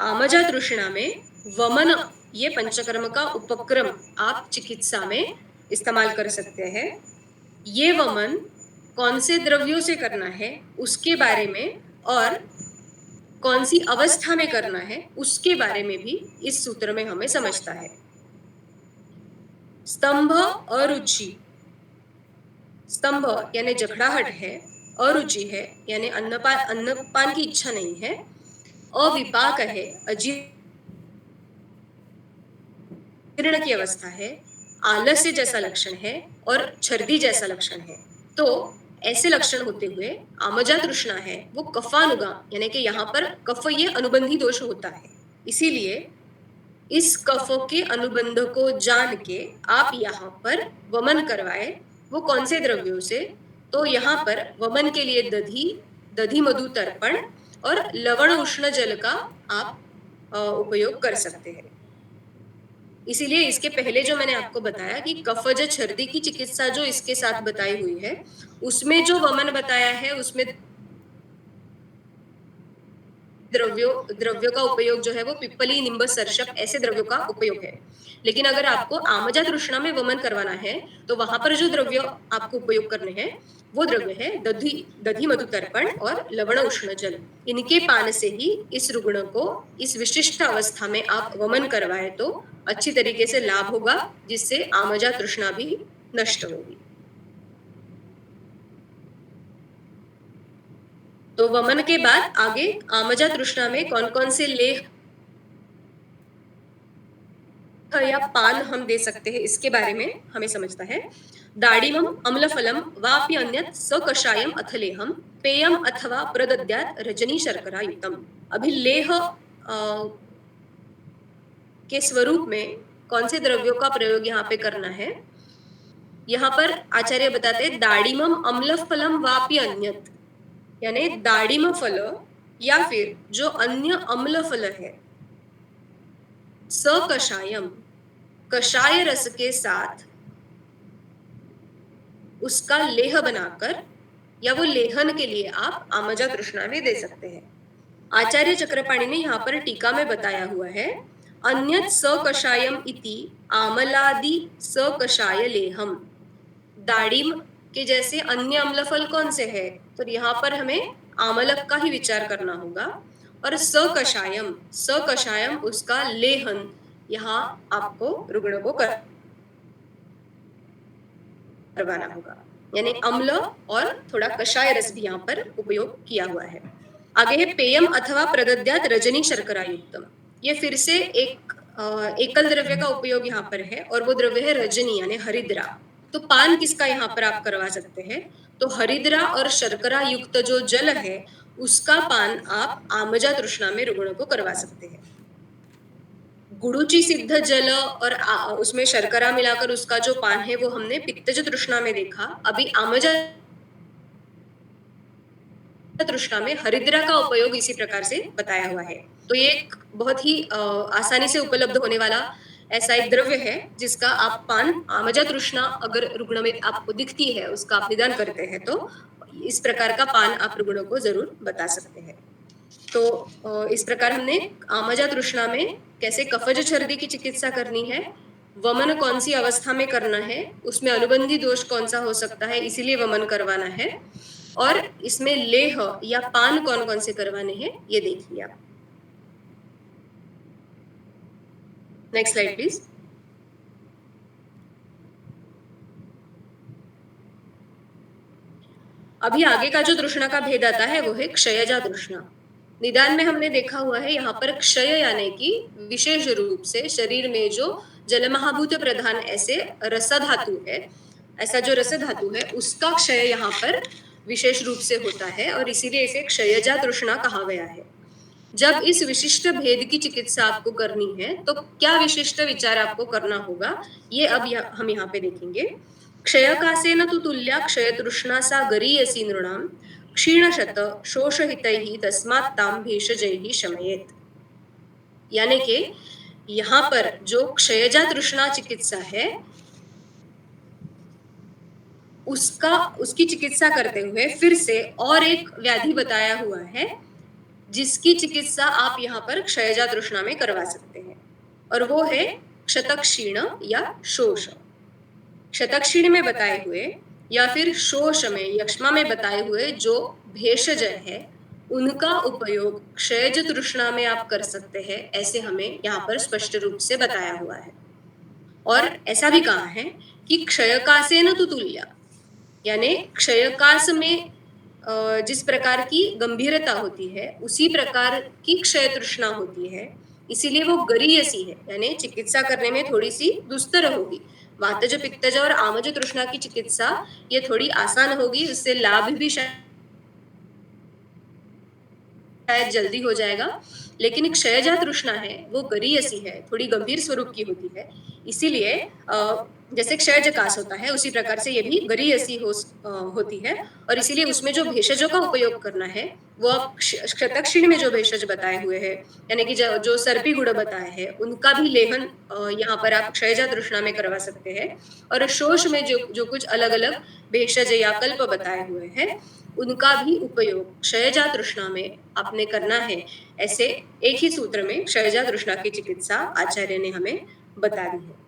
आमजा तृष्णा में वमन ये पंचकर्म का उपक्रम आप चिकित्सा में इस्तेमाल कर सकते हैं। ये वमन कौन से द्रव्यों से करना है उसके बारे में और कौन सी अवस्था में करना है उसके बारे में भी इस सूत्र में हमें समझता है। स्तंभ अरुचि, स्तंभ यानी जखड़ाहट है, अरुचि है यानी अन्नपान की इच्छा नहीं है, अविपाक है अजीर्ण की अवस्था है, आलस्य जैसा लक्षण है और छर्दी जैसा लक्षण है। तो ऐसे लक्षण होते हुए आमजा तृष्णा है वो कफानुगाम यानी कि यहाँ पर कफ ये अनुबंधी दोष होता है। इसीलिए इस कफ के अनुबंध को जान के आप यहाँ पर वमन करवाए। वो कौन से द्रव्यों से? तो यहाँ पर वमन के लिए दधि मधु तर्पण और लवण उष्ण जल का आप उपयोग कर सकते हैं। इसीलिए इसके पहले जो मैंने आपको बताया कि कफज छर्दी की चिकित्सा जो इसके साथ बताई हुई है उसमें जो वमन बताया है उसमें द्रव्यों का उपयोग जो है वो पिप्पली, निम्ब, सर्षप ऐसे द्रव्यों का उपयोग है। लेकिन अगर आपको आमजा तृष्णा में वमन करवाना है तो वहां पर जो द्रव्य आपको उपयोग करने हैं वो द्रव्य है दधि मधु तर्पण और लवण उष्ण जल। इनके पान से ही इस रुग्ण को इस विशिष्ट अवस्था में आप वमन करवाए तो अच्छी तरीके से लाभ होगा, जिससे आमजा तृष्णा भी नष्ट होगी। तो वमन के बाद आगे आमजा तृष्णा में कौन कौन से लेह या पान हम दे सकते हैं इसके बारे में हमें समझता है। दाडिमम अम्लफलम वापि अन्यत् सकषायम अथलेहम पेयम अथवा प्रदद्यात् रजनी शर्करा युक्तम। अभी लेह के स्वरूप में कौन से द्रव्यों का प्रयोग यहाँ पे करना है? यहाँ पर आचार्य बताते हैं दाडिमम अम्लफलम वापि अन्यत् यानी दाडिम फल या फिर जो अन्य अम्ल फल है, सकषायम कषाय रस के साथ उसका लेह बनाकर या वो लेहन के लिए आप आमजा तृष्णा में दे सकते हैं। आचार्य चक्रपाणि ने यहाँ पर टीका में बताया हुआ है अन्यत् सकषायम इति आमलादि सकषाय लेहम। दाडिम के जैसे अन्य अम्लफल कौन से है? तो यहाँ पर हमें आमलक का ही विचार करना होगा। और सकषायम उसका लेहन यहाँ आपको रुग्ण को करवाना होगा, यानी अम्ल और थोड़ा कषाय रस भी यहाँ पर उपयोग किया हुआ है। आगे है पेयम अथवा प्रदद्यात् रजनी शर्करा युक्तम। ये फिर से एक एकल द्रव्य का उपयोग यहाँ पर है और वो द्रव्य है रजनी यानी हरिद्रा। तो पान किसका यहाँ पर आप करवा सकते हैं? तो हरिद्रा और शर्करा युक्त जो जल है उसका पान आप आमजा तृष्णा में रुग्ण को करवा सकते हैं। गुड़ुचि सिद्ध जल और उसमें शर्करा मिलाकर उसका जो पान है वो हमने पित्तज तृष्णा में देखा। अभी आमजा तृष्णा में हरिद्रा का उपयोग इसी प्रकार से बताया हुआ है। तो ये एक बहुत ही आसानी से उपलब्ध होने वाला ऐसा एक द्रव्य है जिसका आप पान आमजा तृष्णा अगर रुग्ण में आपको दिखती है, उसका आप निदान करते हैं, तो इस प्रकार का पान आप रुग्णों को जरूर बता सकते हैं। तो इस प्रकार हमने आमजा तृष्णा में कैसे कफज छर्दी की चिकित्सा करनी है, वमन कौन सी अवस्था में करना है, उसमें अनुबंधी दोष कौन सा हो सकता है, इसीलिए वमन करवाना है, और इसमें लेह या पान कौन कौन से करवाने हैं, ये देख लिया। Next slide please. अभी आगे का जो तृष्णा का भेद आता है वो है क्षयजा तृष्णा। निदान में हमने देखा हुआ है यहाँ पर क्षय यानी कि विशेष रूप से शरीर में जो जलमहाभूत प्रधान ऐसे रस धातु है, ऐसा जो रस धातु है उसका क्षय यहाँ पर विशेष रूप से होता है, और इसीलिए इसे क्षयजा तृष्णा कहा गया है। जब इस विशिष्ट भेद की चिकित्सा आपको करनी है तो क्या विशिष्ट विचार आपको करना होगा, ये अब हम यहाँ पे देखेंगे। क्षयकासेन तु तुल्या क्षयतृष्णा सा गरीयसी नृणाम क्षीणशत शोषहितैः तस्मात् ताम भेषजैः शमयेत। यानी कि यहाँ पर जो क्षयजा तृष्णा चिकित्सा है उसकी चिकित्सा करते हुए फिर से और एक व्याधि बताया हुआ है जिसकी चिकित्सा आप यहाँ पर क्षयजा तृष्णा में करवा सकते हैं, और वो है क्षतक्षीण या शोष। क्षतक्षीण में बताए हुए या फिर शोष में यक्ष्मा में बताए हुए जो भेषज है उनका उपयोग क्षयज तृष्णा में आप कर सकते हैं, ऐसे हमें यहाँ पर स्पष्ट रूप से बताया हुआ है। और ऐसा भी कहा है कि क्षयकासेन तु तुल्या, यानी क्षयकास में जिस प्रकार की गंभीरता होती है उसी प्रकार की क्षय तृष्णा होती है, इसीलिए वो गरीयसी है, यानी चिकित्सा करने में थोड़ी सी दुस्तर होगी। वातज पित्तज और आमज तृष्णा की चिकित्सा ये थोड़ी आसान होगी, उससे लाभ भी शायद जल्दी हो जाएगा, लेकिन क्षयजा तृष्णा है वो गरीयसी है, थोड़ी गंभीर स्वरूप की होती है, इसीलिए जैसे क्षयजकास होता है उसी प्रकार से ये भी गरीयसी होती है, और इसीलिए उसमें जो भेषजों का उपयोग करना है वो आप क्षतक्षीण में जो भेषज बताए हुए हैं, यानी कि जो सर्पी गुण बताए हैं उनका भी लेहन यहाँ पर आप क्षयजा तृष्णा में करवा सकते हैं, और शोष में जो कुछ अलग अलग भेषज या कल्प बताए हुए हैं उनका भी उपयोग क्षयजा तृष्णा में आपने करना है। ऐसे एक ही सूत्र में क्षयजा तृष्णा की चिकित्सा आचार्य ने हमें बता दी है।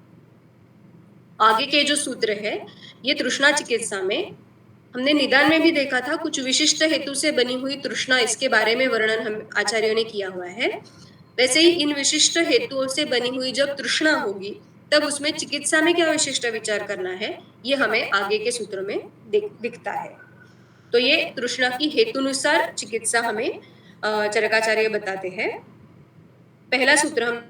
आगे के जो सूत्र है ये तृष्णा चिकित्सा में हमने निदान में भी देखा था, कुछ विशिष्ट हेतु से बनी हुई तृष्णा, इसके बारे में वर्णन हम आचार्यों ने किया हुआ है। वैसे ही इन विशिष्ट हेतुओं से बनी हुई जब तृष्णा होगी तब उसमें चिकित्सा में क्या विशिष्ट विचार करना है ये हमें आगे के सूत्र में दिखता है। तो ये तृष्णा की हेतुनुसार चिकित्सा हमें चरकाचार्य बताते हैं। पहला सूत्र हम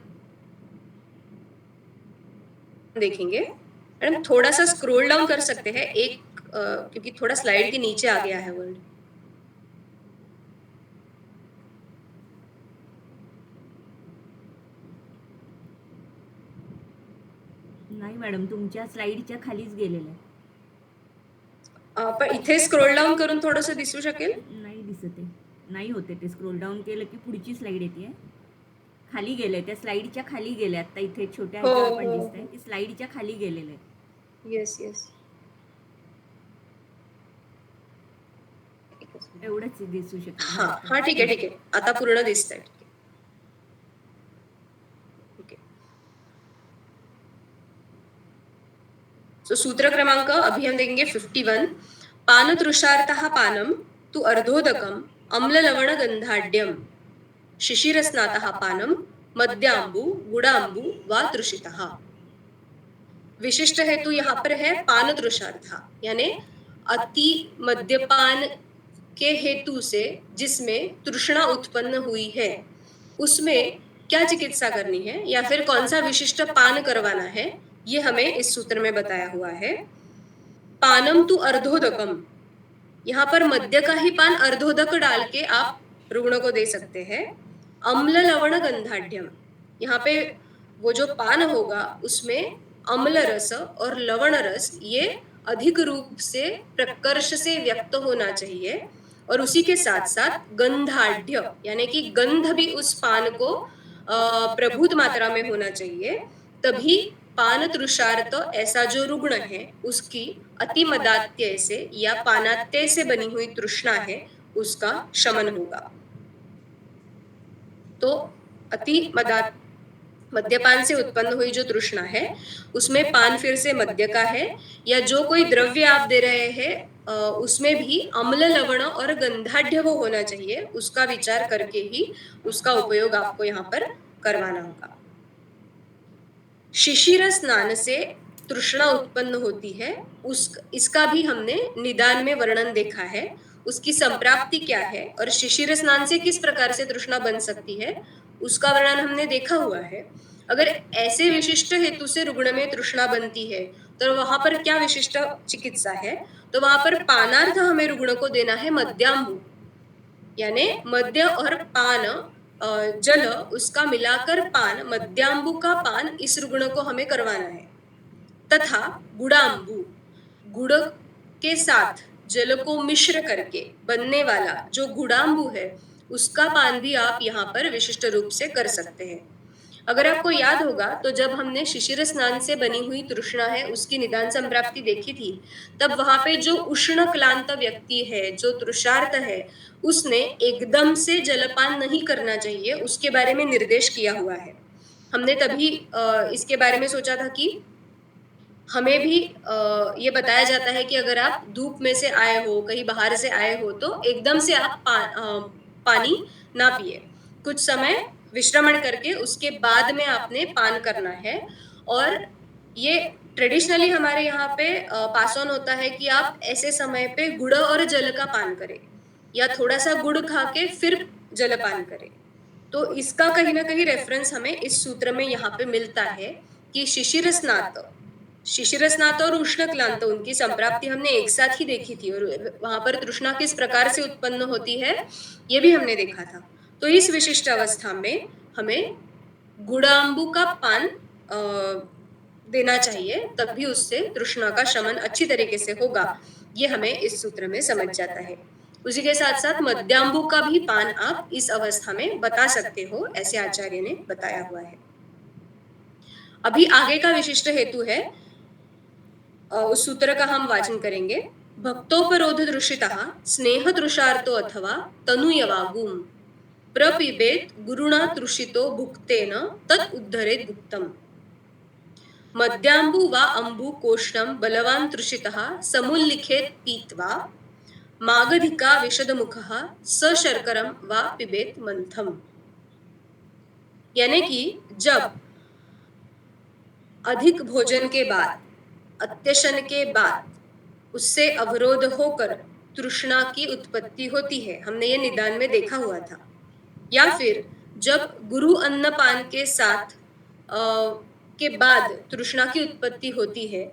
देखेंगे। मैडम थोड़ा सा स्क्रॉल डाउन कर सकते हैं एक क्योंकि थोड़ा स्लाइड के नीचे आ गया है वर्ड। नाही मॅडम, तुमच्या स्लाइडच्या खालीच गेलेलं आहे. पण इथे स्क्रॉल डाउन करून थोडंसं दिसू शकेल? नाही दिसत आहे, नाही होते ते. स्क्रोल डाऊन केलं की पुढची स्लाइड येते. खाली गेले, त्या स्लाइडच्या खाली गेले. आता इथे छोट्या ह्याच्यावर पण दिसतंय की स्लाइडच्या खाली गेलेले. येस येस, एवढंच दिसू शकतं. हा हा ठीक आहे ठीक आहे, आता पूर्ण दिसतंय. तो सूत्र क्रमांक अभी हम देखेंगे 51। पान तृषार्थः पानम तु अर्धोदकम अम्ल लवण गंधाढ्यम शिशिरस्नातः पानम मद्यांबु गुडांबु वा तृषितः। विशिष्ट हेतु यहाँ पर है पान तृषार्थ, यानी अति मद्यपान के हेतु से जिसमें तृष्णा उत्पन्न हुई है उसमें क्या चिकित्सा करनी है या फिर कौन सा विशिष्ट पान करवाना है, ये हमें इस सूत्र में बताया हुआ है। पानम तु अर्धोदकम, यहाँ पर मद्य का ही पान अर्धोदक डाल के आप रुग्ण को दे सकते हैं। अम्ल लवण गंधाढ्यम, यहाँ पे वो जो पान होगा उसमें अम्ल रस और लवण रस ये अधिक रूप से प्रकर्ष से व्यक्त होना चाहिए, और उसी के साथ साथ गंधाढ्य यानी कि गंध भी उस पान को प्रभुत मात्रा में होना चाहिए, तभी पान तृषार्त ऐसा जो रुग्ण है उसकी अतिमदात्य से या पानात्य से बनी हुई तृष्णा है उसका शमन होगा। तो अति मद्यपान से उत्पन्न हुई जो तृष्णा है उसमें पान फिर से मद्य का है, या जो कोई द्रव्य आप दे रहे हैं उसमें भी अम्ल लवण और गंधाढ़ वो होना चाहिए, उसका विचार करके ही उसका उपयोग आपको यहाँ पर करवाना होगा। शिशिर स्नान से तृष्णा उत्पन्न होती है, इसका भी हमने निदान में वर्णन देखा है, उसकी संप्राप्ति क्या है और शिशिर स्नान से किस प्रकार से तृष्णा बन सकती है उसका वर्णन हमने देखा हुआ है। अगर ऐसे विशिष्ट हेतु से रुग्ण में तृष्णा बनती है तो वहां पर क्या विशिष्ट चिकित्सा है, तो वहां पर पानार्थ हमें रुग्ण को देना है मद्यांबु, यानी मद्य और पान जल उसका मिलाकर पान, मद्यांबु का पान इस रुग्ण को हमें करवाना है। तथा गुड़ाम्बु, गुड़ के साथ जल को मिश्र करके बनने वाला जो गुड़ाम्बु है उसका पान भी आप यहाँ पर विशिष्ट रूप से कर सकते हैं। अगर आपको याद होगा तो जब हमने शिशिर स्नान से बनी हुई तृष्णा है उसकी निदान संप्राप्ति देखी थी, तब वहां पे जो उष्ण क्लांत व्यक्ति है, जो तृषार्त है, उसने एकदम से जलपान नहीं करना चाहिए, उसके बारे में निर्देश किया हुआ है। हमने तभी इसके बारे में सोचा था कि हमें भी ये बताया जाता है कि अगर आप धूप में से आए हो, कहीं बाहर से आए हो, तो एकदम से आप पानी ना पिए, कुछ समय विश्रमण करके उसके बाद में आपने पान करना है। और ये ट्रेडिशनली हमारे यहाँ पे पास ऑन होता है कि आप ऐसे समय पे गुड़ और जल का पान करें, या थोड़ा सा गुड़ खा के फिर जल पान करें। तो इसका कहीं ना कहीं रेफरेंस हमें इस सूत्र में यहाँ पे मिलता है कि शिशिर स्नात और उष्ण क्लांत उनकी संप्राप्ति हमने एक साथ ही देखी थी, और वहां पर तृष्णा किस प्रकार से उत्पन्न होती है ये भी हमने देखा था। तो इस विशिष्ट अवस्था में हमें गुड़ाम्बु का पान देना चाहिए, तभी उससे तृष्णा का शमन अच्छी तरीके से होगा, ये हमें इस सूत्र में समझ जाता है। उसी के साथ साथ मद्यांबु का भी पान आप इस अवस्था में बता सकते हो, ऐसे आचार्य ने बताया हुआ है। अभी आगे का विशिष्ट हेतु है, उस सूत्र का हम वाचन करेंगे। भक्तोपरोध दृशितः स्नेह तृषार्तो अथवा तनुयवागुम प्रपिबेत गुरुणा तृषितो भुक्तेन तत् उद्धरेत भुक्तम। मद्यांबु वा अंबु कोष्णम बलवान तृषितः समुल्लिखेत पीत्वा मागधिका विशदमुखः स शर्करम वा पिबेत मंथम। यानी कि जब अधिक भोजन के बाद, अत्यशन के बाद उससे अवरोध होकर तृष्णा की उत्पत्ति होती है, हमने ये निदान में देखा हुआ था। या फिर जब गुरु अन्नपान के साथ के बाद तृष्णा की उत्पत्ति होती है,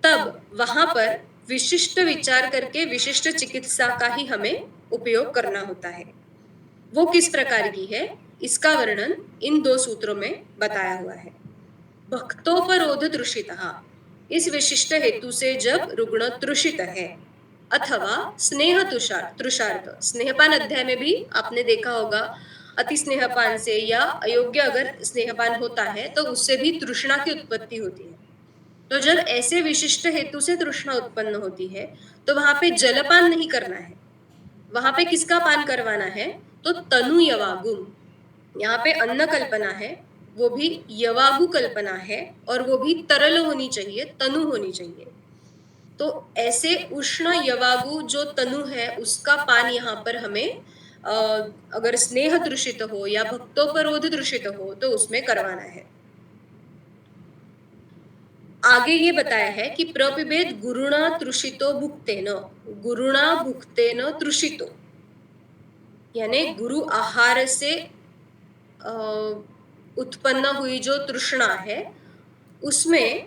तब वहां पर विशिष्ट विचार करके विशिष्ट चिकित्सा का ही हमें उपयोग करना होता है। वो किस प्रकार की है इसका वर्णन इन दो सूत्रों में बताया हुआ है। भक्तोपरोध तृषितः, इस विशिष्ट हेतु से जब रुग्ण तृषित है, अथवा स्नेह तृषार्थ, स्नेहपान अध्याय में भी आपने देखा होगा, अति स्नेहपान से या अयोग्य अगर स्नेहपान होता है तो उससे भी तृष्णा की उत्पत्ति होती है। तो जब ऐसे विशिष्ट हेतु से तृष्णा उत्पन्न होती है तो वहां पे जलपान नहीं करना है, वहां पे किसका पान करवाना है, तो तनु यवागुम, यहाँ पे अन्न कल्पना है, वो भी यवागु कल्पना है, और वो भी तरल होनी चाहिए, तनु होनी चाहिए। तो ऐसे उष्ण यवागु जो तनु है उसका पान यहाँ पर हमें अगर स्नेह तृषित हो या भक्तोपरोध तृषित हो तो उसमें करवाना है। आगे ये बताया है कि प्रपिबेद गुरुणा तृषितो भुक्तेन, गुरुणा भुक्तेन तृषितो, यानी गुरु आहार से उत्पन्न हुई जो तृष्णा है उसमें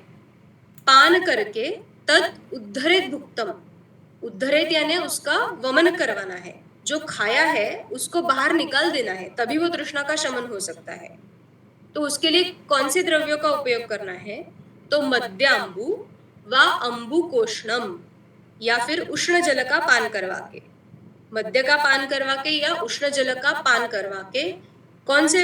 पान करके तद उद्धरेत भुक्तम, उद्धरेत यानी उसका वमन करवाना है, जो खाया है उसको बाहर निकाल देना है, तभी वो तृष्णा का शमन हो सकता है। तो उसके लिए कौन से द्रव्यों का उपयोग करना है, तो मद्यांबु व अंबु कोष्णम, या फिर उष्ण जल का पान करवा के, मद्य का पान करवा के या उष्ण जल का पान करवा के, कौन से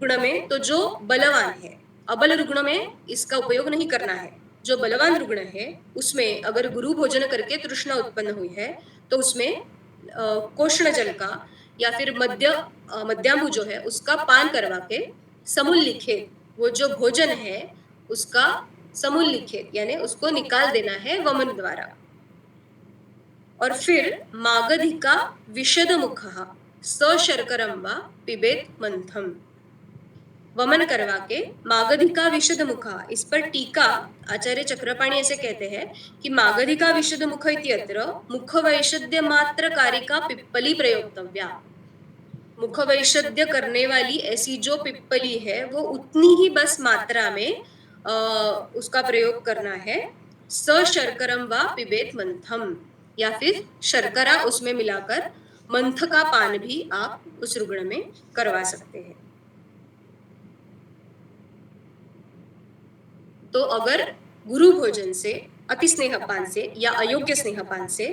रुग्ण में तो जो बलवान है, अबल रुग्ण में इसका उपयोग नहीं करना है। जो बलवान रुग्ण है उसमें अगर गुरु भोजन करके तृष्णा उत्पन्न हुई है तो उसमें कोष्ण जल का या फिर मध्याम्बु जो है उसका पान करवा के समूल्लिखेत, वो जो भोजन है उसका समूल्लिखेत यानी उसको निकाल देना है वमन द्वारा। और फिर मागधिका विशद मुखः सशर्करं वा पिबेत मंथम, वमन करवा के मागधिका विशद मुखा, इस पर टीका आचार्य चक्रपाणी ऐसे कहते हैं कि मागधिका विशद मुख इत्यत्र मुख वैशद्य मात्र कारिका पिप्पली प्रयोक्तव्या, मुख वैशद्य करने वाली ऐसी जो पिप्पली है वो उतनी ही बस मात्रा में उसका प्रयोग करना है। स शर्करम वा पिबेत मंथम, या फिर शर्करा उसमें मिलाकर मंथ का पान भी आप उस रुग्ण में करवा सकते हैं। तो अगर गुरु भोजन से, अति स्नेहपान से या अयोग्य स्नेहपान से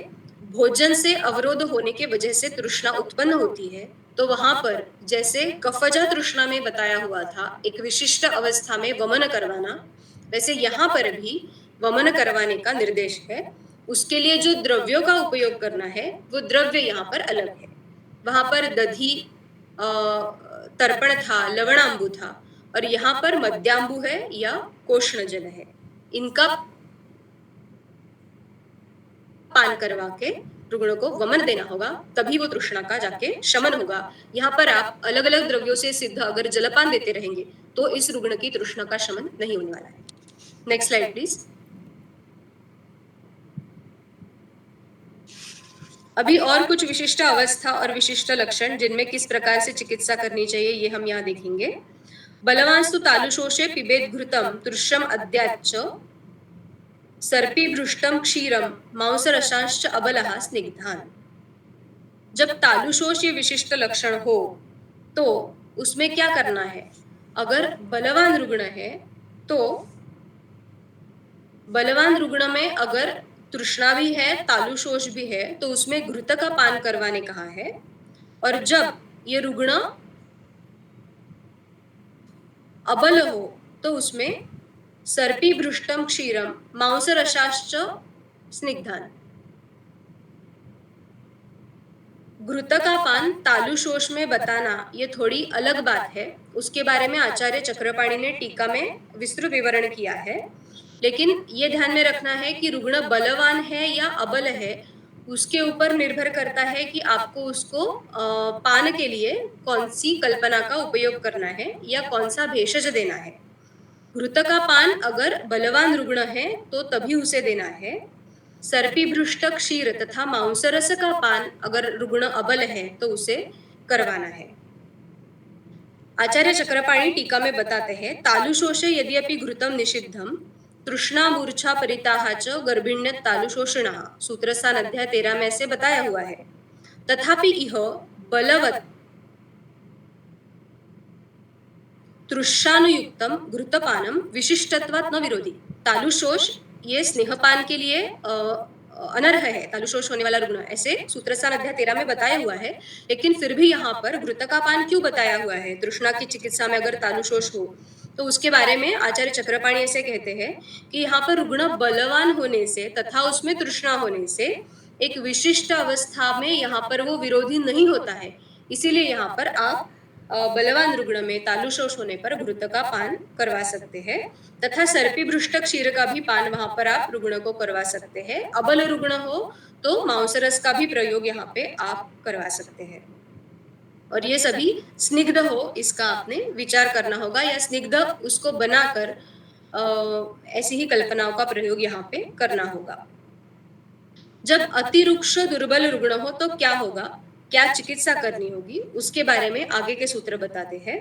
भोजन से अवरोध होने के वजह से तृष्णा उत्पन्न होती है तो वहां पर जैसे कफजा तृष्णा में बताया हुआ था एक विशिष्ट अवस्था में वमन करवाना, वैसे यहाँ पर भी वमन करवाने का निर्देश है। उसके लिए जो द्रव्यों का उपयोग करना है वो द्रव्य यहाँ पर अलग है। वहां पर दधी तर्पण था, लवणांबु था, और यहाँ पर मध्यांबु है या कोष्ण जल है। इनका पान करवा के रुग्ण को वमन देना होगा, तभी वो तृष्णा का जाके शमन होगा। यहाँ पर आप अलग अलग द्रव्यों से सिद्ध अगर जलपान देते रहेंगे तो इस रुग्ण की तृष्णा का शमन नहीं होने वाला है। Next slide please. अभी और कुछ विशिष्ट अवस्था और विशिष्ट लक्षण जिनमें किस प्रकार से चिकित्सा करनी चाहिए ये हम यहाँ देखेंगे। बलवांस्तु तालुशोषे पिबेत घृतम तृष्यम अद्याच्च सर्पीभृष्टम क्षीरम मांसरसांश्च अबलः स्निग्धान। जब तालुशोष ये विशिष्ट लक्षण हो तो उसमें क्या करना है? अगर बलवान रुग्ण है तो बलवान रुग्ण में अगर तृष्णा भी है, तालुशोष भी है, तो उसमें घृत का पान करवाने कहा है। और जब ये रुग्ण अबल हो तो उसमें सर्पीभृष्टम क्षीरम मांसरसाश्च स्निग्धान। घृत का पान तालुशोष में बताना ये थोड़ी अलग बात है, उसके बारे में आचार्य चक्रपाणी ने टीका में विस्तृत विवरण किया है। लेकिन ये ध्यान में रखना है कि रुग्ण बलवान है या अबल है उसके ऊपर निर्भर करता है कि आपको उसको पान के लिए कौन सी कल्पना का उपयोग करना है या कौन सा भेषज देना है। घृत का पान अगर बलवान रुग्ण है तो तभी उसे देना है। सर्पीभृष्ट क्षीर तथा मांसरस का पान अगर रुग्ण अबल है तो उसे करवाना है। आचार्य चक्रपाणी टीका में बताते हैं, तालुशोषे यद्यपि घृतम निषिद्धम तृष्णा मूर्छा परिताहा च गर्भिण्यत तालुशोषिणः, सूत्रस्थान अध्याय 13 में से बताया हुआ है। तथापि इह बलवत तृष्णानुयुक्तम घृतपानम विशिष्टत्वात् न विरोधी। तालुशोष ये स्नेहपान के लिए अनर्ह है, तालुशोष होने वाला रुग्ण, ऐसे सूत्रस्थान अध्याय 13 में बताया हुआ है। लेकिन फिर भी यहाँ पर घृत का पान क्यों बताया हुआ है? तृष्णा की चिकित्सा में अगर तालुशोष हो तो उसके बारे में आचार्य चक्रपाणी ऐसे कहते हैं कि यहाँ पर रुग्ण बलवान होने से तथा उसमें तृष्णा होने से एक विशिष्ट अवस्था में यहाँ पर वो विरोधी नहीं होता है। इसीलिए यहाँ पर आप बलवान रुग्ण में तालुशोष होने पर घृत का पान करवा सकते हैं तथा सर्पीभृष्ट क्षीर का भी पान वहां पर आप रुग्ण को करवा सकते हैं। अबल रुग्ण हो तो मांसरस का भी प्रयोग यहाँ पे आप करवा सकते हैं। और ये सभी स्निग्ध हो इसका आपने विचार करना होगा, या स्निग्ध उसको बनाकर ऐसी ही कल्पनाओं का प्रयोग यहाँ पे करना होगा। जब अतिरुक्ष दुर्बल रुग्ण हो तो क्या होगा, क्या चिकित्सा करनी होगी, उसके बारे में आगे के सूत्र बताते हैं।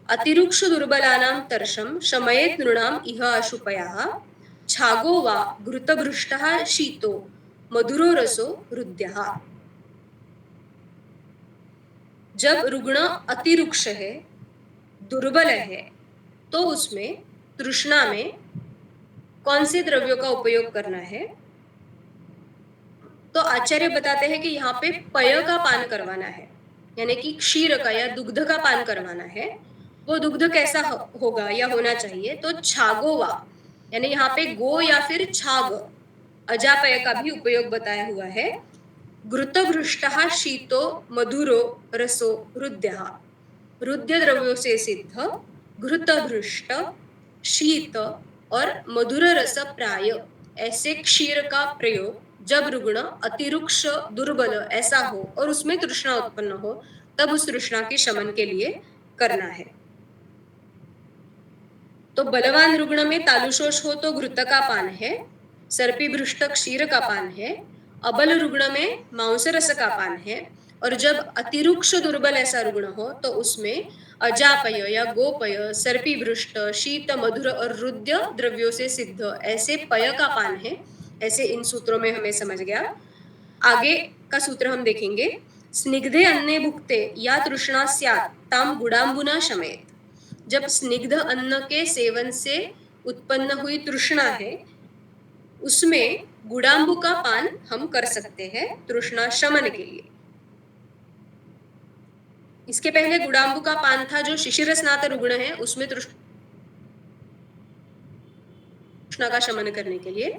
अतिरुक्ष दुर्बलानां तर्षम शमयेत नृणाम इह अशुपयाः छागो वा घृतभृष्टः शीतो मधुरो रसो हृद्यः। जब रुग्ण अतिरुक्ष है, दुर्बल है, तो उसमें तृष्णा में कौन से द्रव्यों का उपयोग करना है? तो आचार्य बताते हैं कि यहाँ पे पय का पान करवाना है, यानी कि क्षीर का या दुग्ध का पान करवाना है। वो दुग्ध कैसा होगा या होना चाहिए, तो छागोवा, यानी यहाँ पे गो या फिर छाग अजापय का भी उपयोग बताया हुआ है। घृतभृष्टः शीतो मधुरो रसो हृद्यः, हृदय द्रव्यों से सिद्ध घृतभृष्ट, शीत और मधुर रस प्राय ऐसे क्षीर का प्रयोग जब रुग्ण अतिरुक्ष दुर्बल ऐसा हो और उसमें तृष्णा उत्पन्न हो, तब उस तृष्णा के शमन के लिए करना है। तो बलवान रुग्ण में तालुशोष हो तो घृत का पान है, सर्पीभृष्ट क्षीर का पान है, अबल रुग्ण में मांस रस का पान है, और जब अतिरुक्ष दुर्बल ऐसा रुग्ण हो तो उसमें अजापय या गोपय, सर्पीभृष्ट, शीत, मधुर और रुद्य द्रव्यों से सिद्ध ऐसे पय का पान है। ऐसे इन सूत्रों में हमें समझ गया। आगे का सूत्र हम देखेंगे। स्निग्धे अन्ने भुक्ते या तृष्णा स्यात् ताम गुडाम्बुना शमेत। जब स्निग्ध अन्न के सेवन से उत्पन्न हुई तृष्णा है, उसमें गुडाम्बु का पान हम कर सकते हैं तृष्णा शमन के लिए। इसके पहले गुडाम्बु का पान था जो शिशिर स्नात रुग्ण है, उसमें तृष्णा का शमन करने के लिए।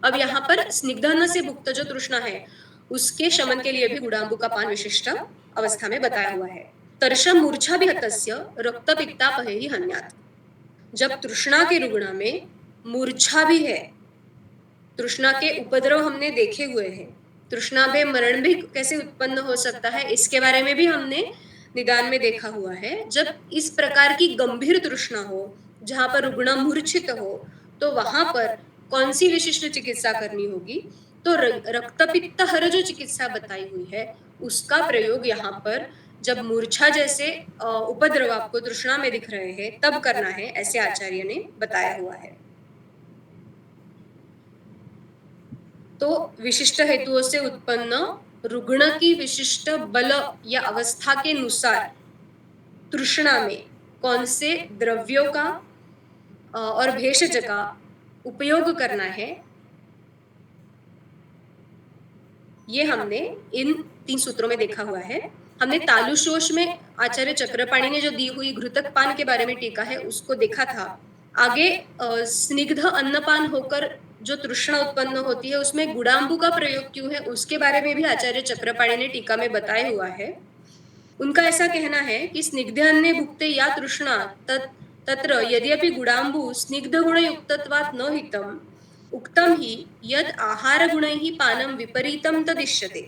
अब यहाँ पर स्निग्ध अन्न से भुक्त जो तृष्णा है, उसके शमन के लिए भी गुडाम्बु का पान विशिष्ट अवस्था में बताया हुआ है। तर्षम मूर्छा भी हतस्य रक्तपित्तापहे ही हन्यात्। जब तृष्णा के रुग्ण में मूर्छा भी है, तृष्णा के उपद्रव हमने देखे हुए हैं, तृष्णा में मरण भी कैसे उत्पन्न हो सकता है इसके बारे में भी हमने निदान में देखा हुआ है। जब इस प्रकार की गंभीर तृष्णा हो, जहां पर रुग्ण मूर्छित हो, तो वहां पर कौन सी विशिष्ट चिकित्सा करनी होगी, तो रक्तपित्त हर जो चिकित्सा बताई हुई है उसका प्रयोग यहाँ पर जब मूर्छा जैसे उपद्रव आपको तृष्णा में दिख रहे हैं तब करना है, ऐसे आचार्य ने बताया हुआ है। तो विशिष्ट हेतुओं से उत्पन्न रुग्ण की विशिष्ट बल या अवस्था के अनुसार तृष्णा में कौन से द्रव्यों का और भेषज का उपयोग करना है, ये हमने इन 3 सूत्रों में देखा हुआ है। हमने तालुशोष में आचार्य चक्रपाणि ने जो दी हुई घृतक पान के बारे में टीका है उसको देखा था। आगे स्निग्ध अन्नपान होकर जो तृष्णा उत्पन्न होती है उसमें गुडाम्बु का प्रयोग क्यों है उसके बारे में भी आचार्य चक्रपाणि ने टीका में बताया हुआ है। उनका ऐसा कहना है कि स्निग्ध अन्ने भुक्ते या तृष्णा तत्र यद्यपि गुडाम्बु स्निग्ध गुणयुक्तत्वात् न हितम् उक्तं हि यद् आहारगुणैः पानं विपरीतं तदिष्यते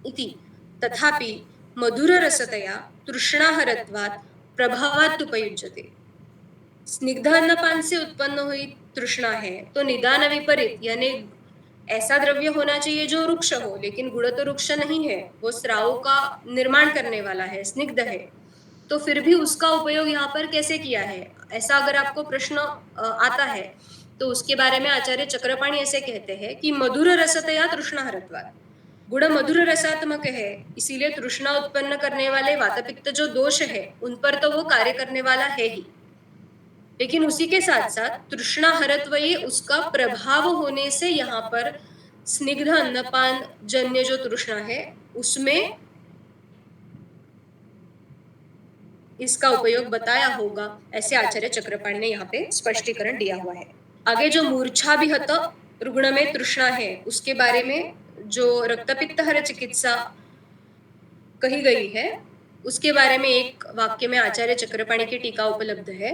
इति, तथापि मधुररसतया तृष्णाहरत्वात् प्रभावात् उपयुज्यते। स्निग्ध अन्नपान से उत्पन्न हुई तृष्णा है तो निदान विपरीत, यानी ऐसा द्रव्य होना चाहिए जो रुक्ष हो, लेकिन गुण तो रुक्ष नहीं है, वो स्रावों का निर्माण करने वाला है, स्निग्ध है, तो फिर भी उसका उपयोग यहाँ पर कैसे किया है, ऐसा अगर आपको प्रश्न आता है तो उसके बारे में आचार्य चक्रपाणि ऐसे कहते हैं कि मधुर रसतया तृष्णाहरत्वात्, गुण मधुर रसात्मक है, इसीलिए तृष्णा उत्पन्न करने वाले वातपित्त जो दोष है उन पर तो वो कार्य करने वाला है ही, लेकिन उसी के साथ साथ तृष्णा हरत्व ये उसका प्रभाव होने से यहाँ पर स्निग्ध अन्नपान जन्य जो तृष्णा है उसमें इसका उपयोग बताया होगा, ऐसे आचार्य चक्रपाणि ने यहाँ पे स्पष्टीकरण दिया हुआ है। आगे जो मूर्छा भी हत रुग्ण में तृष्णा है उसके बारे में जो रक्तपित्त हर चिकित्सा कही गई है उसके बारे में एक वाक्य में आचार्य चक्रपाणि की टीका उपलब्ध है।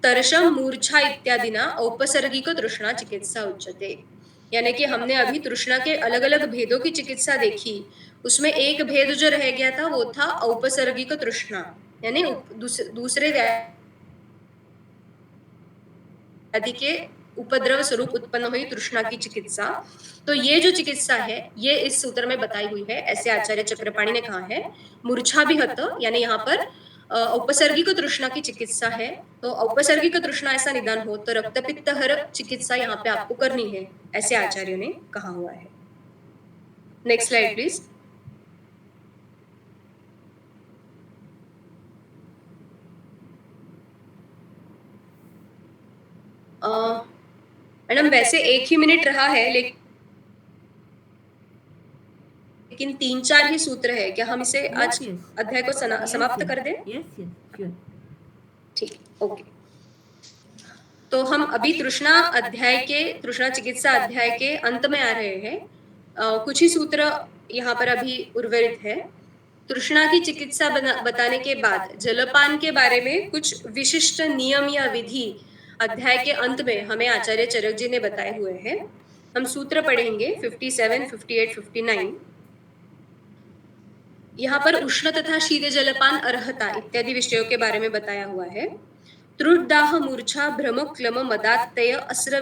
तरशम मूर्छा इत्यादि ना औपसर्गिक तृष्णा चिकित्सा उच्यते, यानी कि हमने अभी तृष्णा के अलग अलग भेदों की चिकित्सा देखी, उसमें एक भेद जो रह गया था वो था औपसर्गिक तृष्णा, यानी दूसरे व्याधि के उपद्रव स्वरूप उत्पन्न हुई तृष्णा की चिकित्सा। तो ये जो चिकित्सा है ये इस सूत्र में बताई हुई है, ऐसे आचार्य चक्रपाणि ने कहा है। मूर्छा भी हत, यानी यहाँ पर औपसर्गिक तृष्णा की चिकित्सा है, तो औपसर्गिक तृष्णा ऐसा निदान हो तो रक्तपित्त हर चिकित्सा यहाँ पे आपको करनी है, ऐसे आचार्य ने कहा हुआ है। Next slide please. मैडम वैसे 1 ही मिनट रहा है लेकिन 3-4 ही सूत्र है, क्या हम इसे आज अध्याय को समाप्त कर दें? Yes yes sure. ठीक, ओके। तो हम अभी तृष्णा चिकित्सा अध्याय के अंत में आ रहे हैं। कुछ ही सूत्र यहाँ पर अभी उर्वरित है। तृष्णा की चिकित्सा बताने के बाद जलपान के बारे में कुछ विशिष्ट नियम या विधि अध्याय के अंत में हमें आचार्य चरक जी ने बताए हुए हैं। हम सूत्र पढ़ेंगे 57, 58, 59। यहाँ पर उष्ण तथा शीत जलपान अर्हता इत्यादि विषयों के बारे में बताया हुआ है। त्रुदाह मूर्छा भ्रम क्लम मदात्तय अस्र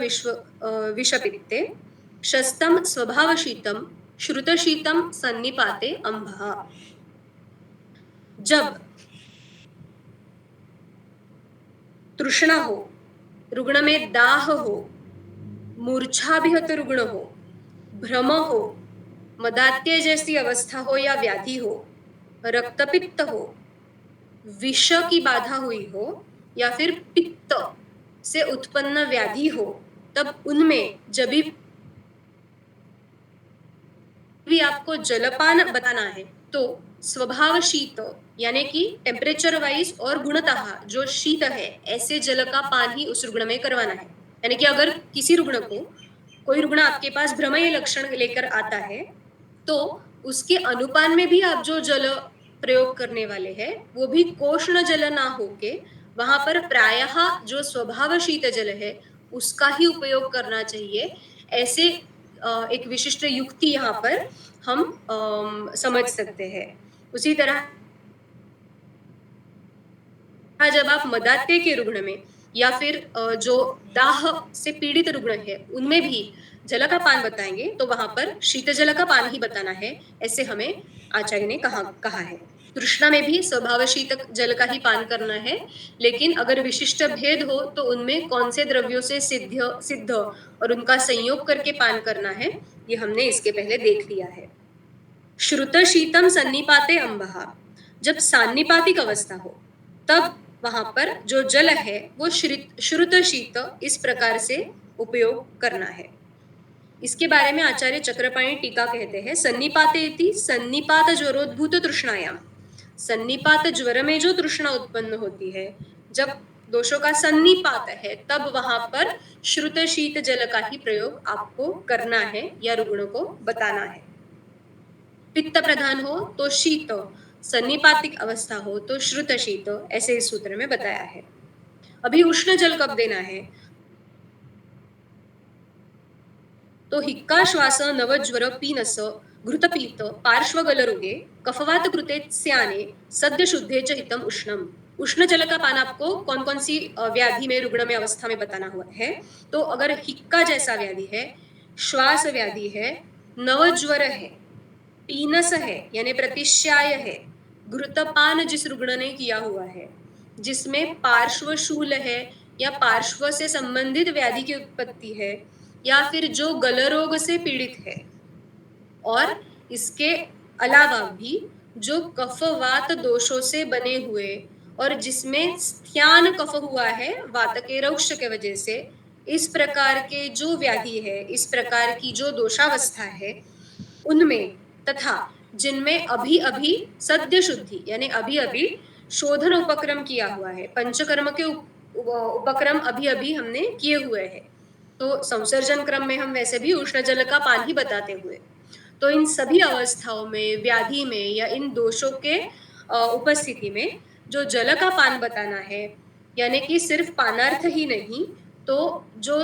विषपित्ते शस्तम स्वभाव शीतम श्रुत शीतम सन्निपाते अंभा। जब तृष्णा हो, रुग्ण में दाह हो, मूर्छाभिहत रुग्ण हो, भ्रम हो, मदात्य जैसी अवस्था हो या व्याधि हो, रक्तपित्त हो, विष की बाधा हुई हो या फिर पित्त से उत्पन्न व्याधि हो, तब उनमें जब भी आपको जलपान बताना है तो स्वभाव शीत यानी कि टेम्परेचर वाइज और गुणतः जो शीत है ऐसे जल का पान ही उस रुग्ण में करवाना है। यानी कि अगर किसी रुग्ण को कोई रुग्ण आपके पास भ्रमय लक्षण लेकर आता है तो उसके अनुपान में भी आप जो जल प्रयोग करने वाले हैं वो भी कोष्ण जल ना होके वहां पर प्रायः जो स्वभाव शीत जल है उसका ही उपयोग करना चाहिए। ऐसे एक विशिष्ट युक्ति यहाँ पर हम समझ सकते हैं। उसी तरह जब आप मदात्य के रुग्ण में या फिर जो दाह से पीड़ित रुग्ण है उनमें भी जल का पान बताएंगे तो वहां पर शीत जल का पान ही बताना है, ऐसे हमें आचार्य ने कहा है। तृष्णा में भी स्वभाव शीतक जल का ही पान करना है, लेकिन अगर विशिष्ट भेद हो तो उनमें कौन से द्रव्यों से सिद्ध और उनका संयोग करके पान करना है ये हमने इसके पहले देख लिया है। श्रुत शीतम सन्निपाते अंबहा, जब सान्निपातिक अवस्था हो तब वहां पर जो जल है वो श्रुत शीत इस प्रकार से उपयोग करना है। इसके बारे में आचार्य चक्रपाणी टीका कहते हैं सन्निपाते इति सन्निपात ज्वरोद्भूत तृष्णायाम। सन्निपात ज्वर में जो तृष्णा उत्पन्न होती है जब दोषों का सन्निपात है तब वहां पर श्रुत शीत जल का ही प्रयोग आपको करना है या रुग्ण को बताना है। पित्त प्रधान हो तो शीत, सन्निपातिक अवस्था हो तो श्रुत शीत, ऐसे इस सूत्र में बताया है। अभी उष्ण जल कब देना है तो हिक्का श्वास नवज्वर पीनस घृतपीत पार्श्वगलरोगे कफवात कृते स्याने सद्य शुद्धे च हितम उष्णम। उष्ण जल का पान आपको कौन कौन सी व्याधि में रुग्ण में अवस्था में बताना हुआ है तो अगर हिक्का जैसा व्याधि है, श्वास व्याधि है, नवज्वर है, पीनस है यानी प्रतिश्याय है, घृतपान जिस रुग्ण ने किया हुआ है, जिसमें पार्श्वशूल है या पार्श्व से संबंधित व्याधि की उत्पत्ति है या फिर जो गलरोग से पीड़ित है, और इसके अलावा भी जो कफवात दोषों से बने हुए और जिसमें स्त्यान कफ हुआ है वात के रौक्ष के वजह से, इस प्रकार के जो व्याधि है, इस प्रकार की जो दोषावस्था है उनमें, तथा जिनमें अभी अभी सद्य शुद्धि यानी अभी अभी शोधन उपक्रम किया हुआ है, पंचकर्म के उपक्रम अभी अभी हमने किए हुए हैं, तो संसर्जन क्रम में हम वैसे भी उष्ण जल का पान ही बताते हुए, तो इन सभी अवस्थाओं में व्याधि में या इन दोषों के उपस्थिति में जो जल का पान बताना है, यानी कि सिर्फ पानार्थ ही नहीं तो जो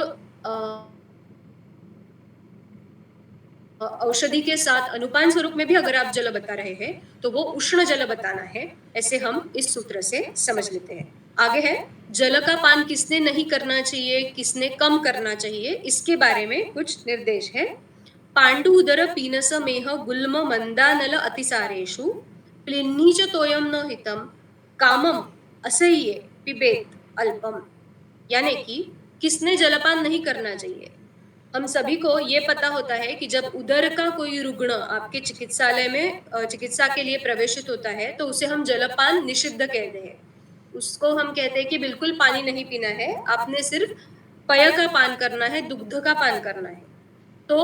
औषधि के साथ अनुपान स्वरूप में भी अगर आप जल बता रहे हैं तो वो उष्ण जल बताना है, ऐसे हम इस सूत्र से समझ लेते हैं। आगे है जल का पान किसने नहीं करना चाहिए, किसने कम करना चाहिए, इसके बारे में कुछ निर्देश है। पांडु उदर पीनस मेह गुल्म मंदानल अतिसारेषु प्लिन्नीच तोयम न हितम कामम असह्ये पिबेत अल्पम। यानी कि किसने जलपान नहीं करना चाहिए। हम सभी को ये पता होता है कि जब उदर का कोई रुग्ण आपके चिकित्सालय में चिकित्सा के लिए प्रवेशित होता है तो उसे हम जलपान निषिद्ध कहते हैं। उसको हम कहते हैं कि बिल्कुल पानी नहीं पीना है, आपने सिर्फ पय का पान करना है, दुग्ध का पान करना है। तो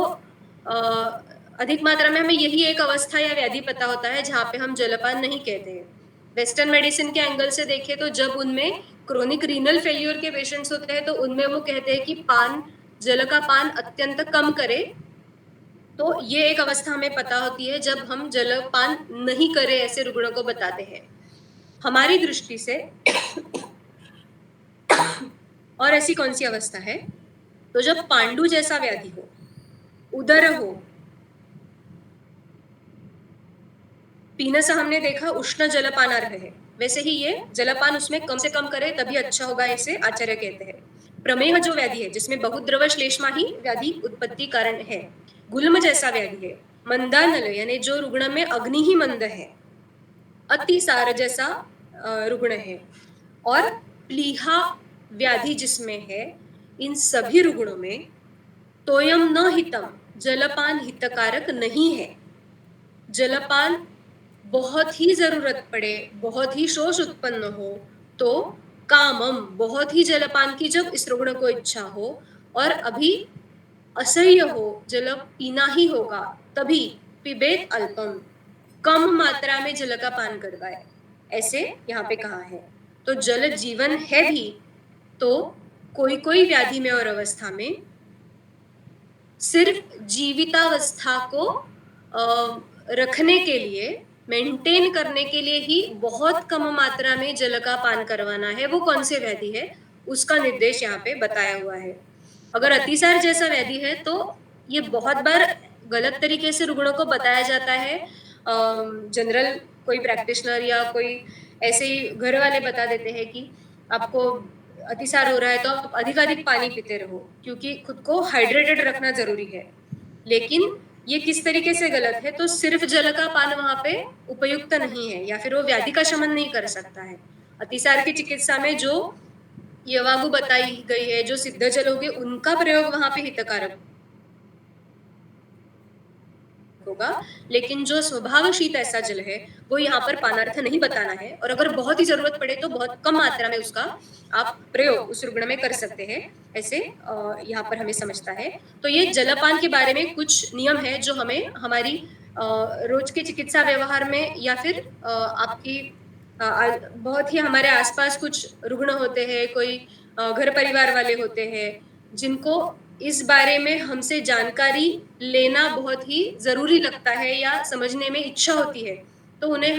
अधिक मात्रा में हमें यही एक अवस्था या व्याधि पता होता है जहाँ पे हम जलपान नहीं कहते हैं। वेस्टर्न मेडिसिन के एंगल से देखें तो जब उनमें क्रोनिक रीनल फेल्यूर के पेशेंट्स होते हैं तो उनमें वो कहते हैं कि जल का पान अत्यंत कम करें। तो ये एक अवस्था हमें पता होती है जब हम जलपान नहीं करें ऐसे रुग्णों को बताते हैं। हमारी दृष्टि से और ऐसी कौन सी अवस्था है, तो जब पांडु जैसा व्याधि हो, उदर हो, पीनस हमने देखा उष्ण जलपानार्ह है, वैसे ही ये जलपान उसमें कम से कम करे तभी अच्छा होगा, ऐसे आचार्य कहते हैं। प्रमेह जो व्याधि है जिसमें बहुद्रव श्लेष्मा ही व्याधि उत्पत्ति कारण है, गुल्म जैसा व्याधि है, मंदानल यानी जो रुग्ण में अग्नि ही मंद है, अतिसार जैसा रुग्ण है, और प्लीहा व्याधि जिसमें है, इन सभी रुग्णों में तोयम न हितम जलपान हितकारक नहीं है। जलपान बहुत ही जरूरत पड़े, बहुत ही शोष उत्पन्न हो तो कामम बहुत ही जलपान की जब इस रुग्ण को इच्छा हो और अभी असह्य हो, जल पीना ही होगा, तभी पिबेत अल्पम कम मात्रा में जल का पान करवाए, ऐसे यहाँ पे कहा है। तो जल जीवन है भी, तो कोई कोई व्याधि में और अवस्था में सिर्फ जीवितावस्था को रखने के लिए, मेंटेन करने के लिए ही बहुत कम मात्रा में जल का पान करवाना है। वो कौन से व्याधि है उसका निर्देश यहाँ पे बताया हुआ है। अगर अतिसार जैसा व्याधि है तो ये बहुत बार गलत तरीके से रुग्णों को बताया जाता है। जनरल कोई प्रैक्टिशनर या कोई ऐसे ही घर वाले बता देते हैं कि आपको अतिसार हो रहा है तो आप अधिकाधिक पानी पीते रहो, क्योंकि खुद को हाइड्रेटेड रखना जरूरी है। लेकिन ये किस तरीके से गलत है, तो सिर्फ जल का पान वहां पे उपयुक्त नहीं है, या फिर वो व्याधि का शमन नहीं कर सकता है। अतिसार की चिकित्सा में जो यवागु बताई गई है, जो सिद्ध जल होंगे, उनका प्रयोग वहां पे हितकारक होगा, लेकिन जो स्वभाव शीत ऐसा जल है वो यहाँ पर पानार्थ नहीं बताना है। और अगर बहुत ही जरूरत पड़े तो बहुत कम मात्रा में उसका आप प्रयोग उस रुग्ण में कर सकते हैं, ऐसे यहाँ पर हमें समझता है। तो ये जलपान के बारे में कुछ नियम है जो हमें हमारी रोज के चिकित्सा व्यवहार में, या फिर आपकी बहुत ही हमारे आसपास कुछ रुग्ण होते हैं, कोई घर परिवार वाले होते हैं जिनको इस बारे में हमसे जानकारी लेना बहुत ही जरूरी लगता है या समझने में इच्छा होती है, तो उन्हें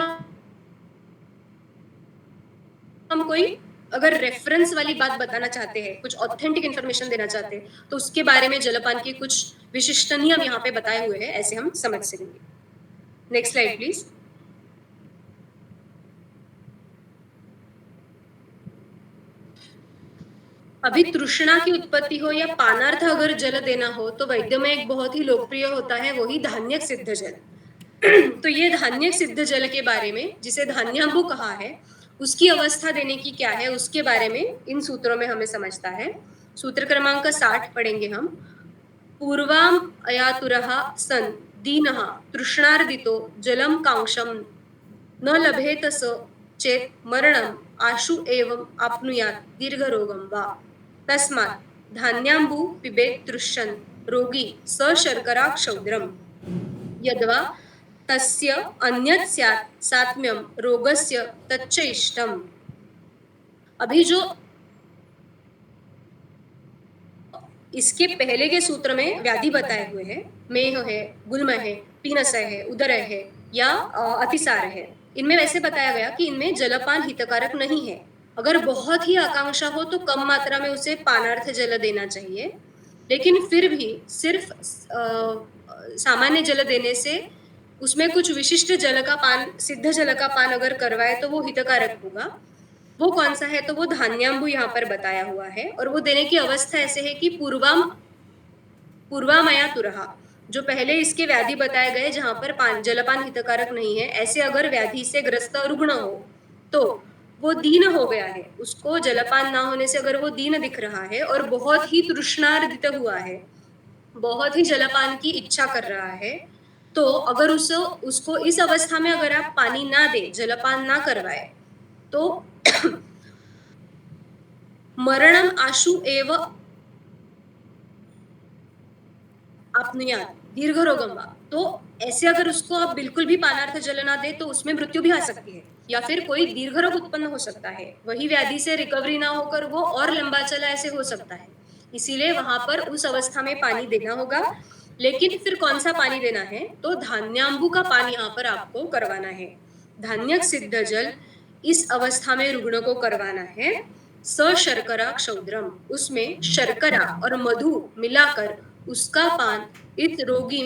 हम कोई अगर रेफरेंस वाली बात बताना चाहते हैं, कुछ ऑथेंटिक इन्फॉर्मेशन देना चाहते हैं, तो उसके बारे में जलपान के कुछ विशिष्ट नियम यहाँ पे बताए हुए हैं, ऐसे हम समझ सकेंगे। Next slide please. अभी तृष्णा की उत्पत्ति हो या पानार्थ अगर जल देना हो तो वैद्य में एक बहुत ही लोकप्रिय होता है, वही धान्यक सिद्ध जल। तो ये धान्यक सिद्ध जल के बारे में, जिसे धान्याम्बु कहा है, उसकी अवस्था देने की क्या है उसके बारे में इन सूत्रों में हमें समझता है। सूत्र क्रमांक 60 पढ़ेंगे हम। पूर्वाम अयातुरः सन दीनः तृष्णार्दितो जलम कांक्षम न लभेत स चेत मरणम आशु एवं आपनुयात दीर्घरोगम वा तस्मात् धान्याम्बु पिबेत तृष्ण रोगी स शर्करा क्षौद्रम यद्वा तस्य अन्यत् स्यात् सात्म्यम रोगस्य तच्च इष्टम। अभी जो इसके पहले के सूत्र में व्याधि बताए हुए हैं, मेह है, गुल्म है, पीनसय है, उदर है या अतिसार है, इनमें वैसे बताया गया कि इनमें जलपान हितकारक नहीं है। अगर बहुत ही आकांक्षा हो तो कम मात्रा में उसे पानार्थ जल देना चाहिए, लेकिन फिर भी सिर्फ सामान्य जल देने से उसमें कुछ विशिष्ट जल का पान, सिद्ध जल का पान अगर करवाए तो वो हितकारक होगा। वो कौन सा है, तो वो धान्याम्बु यहाँ पर बताया हुआ है, और वो देने की अवस्था ऐसे है कि पूर्वामया तुरहा, जो पहले इसके व्याधि बताए गए जहां पर जलपान हितकारक नहीं है, ऐसे अगर व्याधि से ग्रस्त रुग्ण हो तो वो दीन हो गया है, उसको जलपान ना होने से अगर वो दीन दिख रहा है और बहुत ही तृष्णार्दित हुआ है, बहुत ही जलपान की इच्छा कर रहा है, तो अगर उसको इस अवस्था में अगर आप पानी ना दे, जलपान ना करवाए, तो मरणम आशु एव आपनुयात, दीर्घ रोगम वा, तो ऐसे अगर उसको आप बिल्कुल भी पानार्थ जल ना दे तो उसमें मृत्यु भी आ सकती है, या फिर कोई दीर्घ रोग उत्पन्न हो सकता है, वही व्याधि से रिकवरी ना होकर वो और लंबा चला ऐसे हो सकता है। इसीलिए वहां पर उस अवस्था में पानी देना होगा। लेकिन फिर कौन सा पानी देना है, तो धान्यांबु का पानी यहाँ पर आपको करवाना है। धान्यक सिद्ध जल इस अवस्था में रुग्ण को करवाना है। सशर्करा क्षौद्रम, उसमें शर्करा और मधु मिलाकर उसका पान इस रोगी